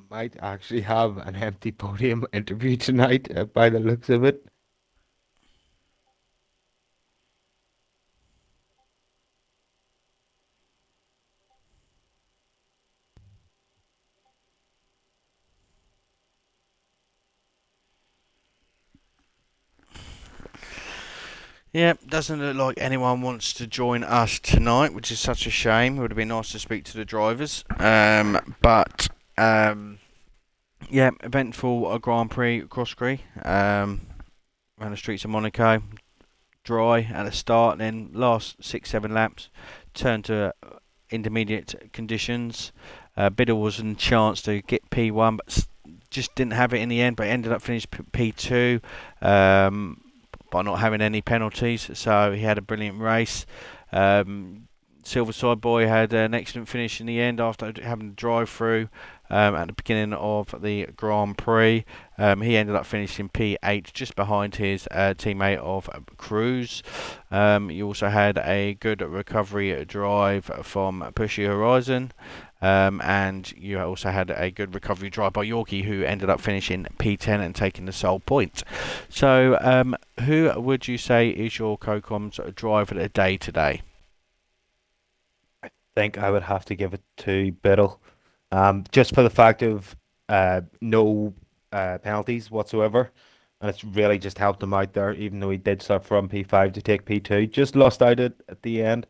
Might actually have an empty podium interview tonight, by the looks of it. Yep, doesn't look like anyone wants to join us tonight, which is such a shame. It would have been nice to speak to the drivers. But yeah, eventful Grand Prix Cross Gris. Around the streets of Monaco. Dry at the start, then last 6-7 laps turned to intermediate conditions. Biddle was a chance to get P1, but just didn't have it in the end. But ended up finishing P2 by not having any penalties. So he had a brilliant race. Silverside Boy had an excellent finish in the end after having to drive through at the beginning of the Grand Prix. He ended up finishing P8 just behind his teammate of Cruz. You also had a good recovery drive from Pushy Horizon. And you also had a good recovery drive by Yorkie, who ended up finishing P10 and taking the sole point. So, who would you say is your CoComs driver of the day today? Think I would have to give it to Biddle, just for the fact of no penalties whatsoever, and it's really just helped him out there. Even though he did start from P5 to take P2, just lost out at the end,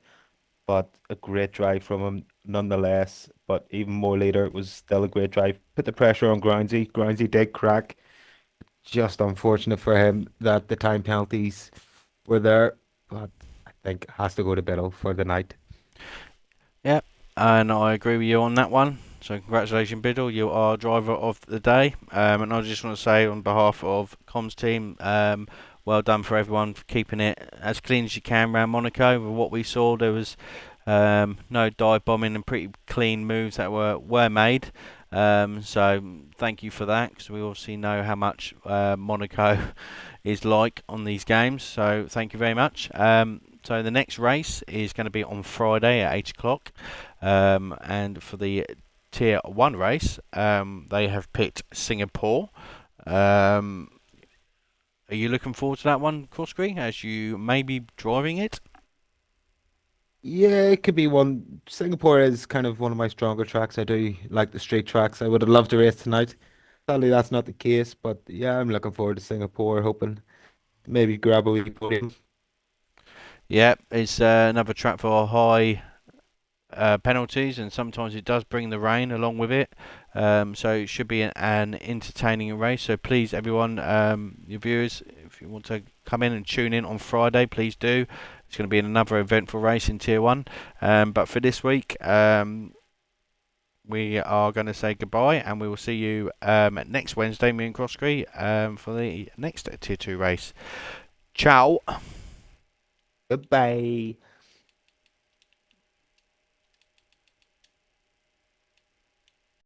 but a great drive from him nonetheless. But even more later, it was still a great drive. Put the pressure on Groundsy. Groundsy did crack. Just unfortunate for him that the time penalties were there, but I think it has to go to Biddle for the night. Yep, and I agree with you on that one. So congratulations, Biddle. You are driver of the day. And I just want to say on behalf of Comms team, well done for everyone for keeping it as clean as you can around Monaco. With what we saw, there was no dive bombing and pretty clean moves that were made. So thank you for that, because we obviously know how much Monaco is like on these games. So thank you very much. So the next race is going to be on Friday at 8 o'clock. And for the Tier 1 race, they have picked Singapore. Um, are you looking forward to that one, Korsky, as you may be driving it? Yeah, it could be one. Singapore is kind of one of my stronger tracks. I do like the street tracks. I would have loved to race tonight. Sadly, that's not the case, but yeah, I'm looking forward to Singapore, hoping to maybe grab a wee podium. Yeah, it's another track for high penalties, and sometimes it does bring the rain along with it. So it should be an entertaining race. So please, everyone, your viewers, if you want to come in and tune in on Friday, please do. It's going to be another eventful race in Tier 1. But for this week, we are going to say goodbye, and we will see you next Wednesday, me and Crosscree, for the next Tier 2 race. Ciao. Goodbye.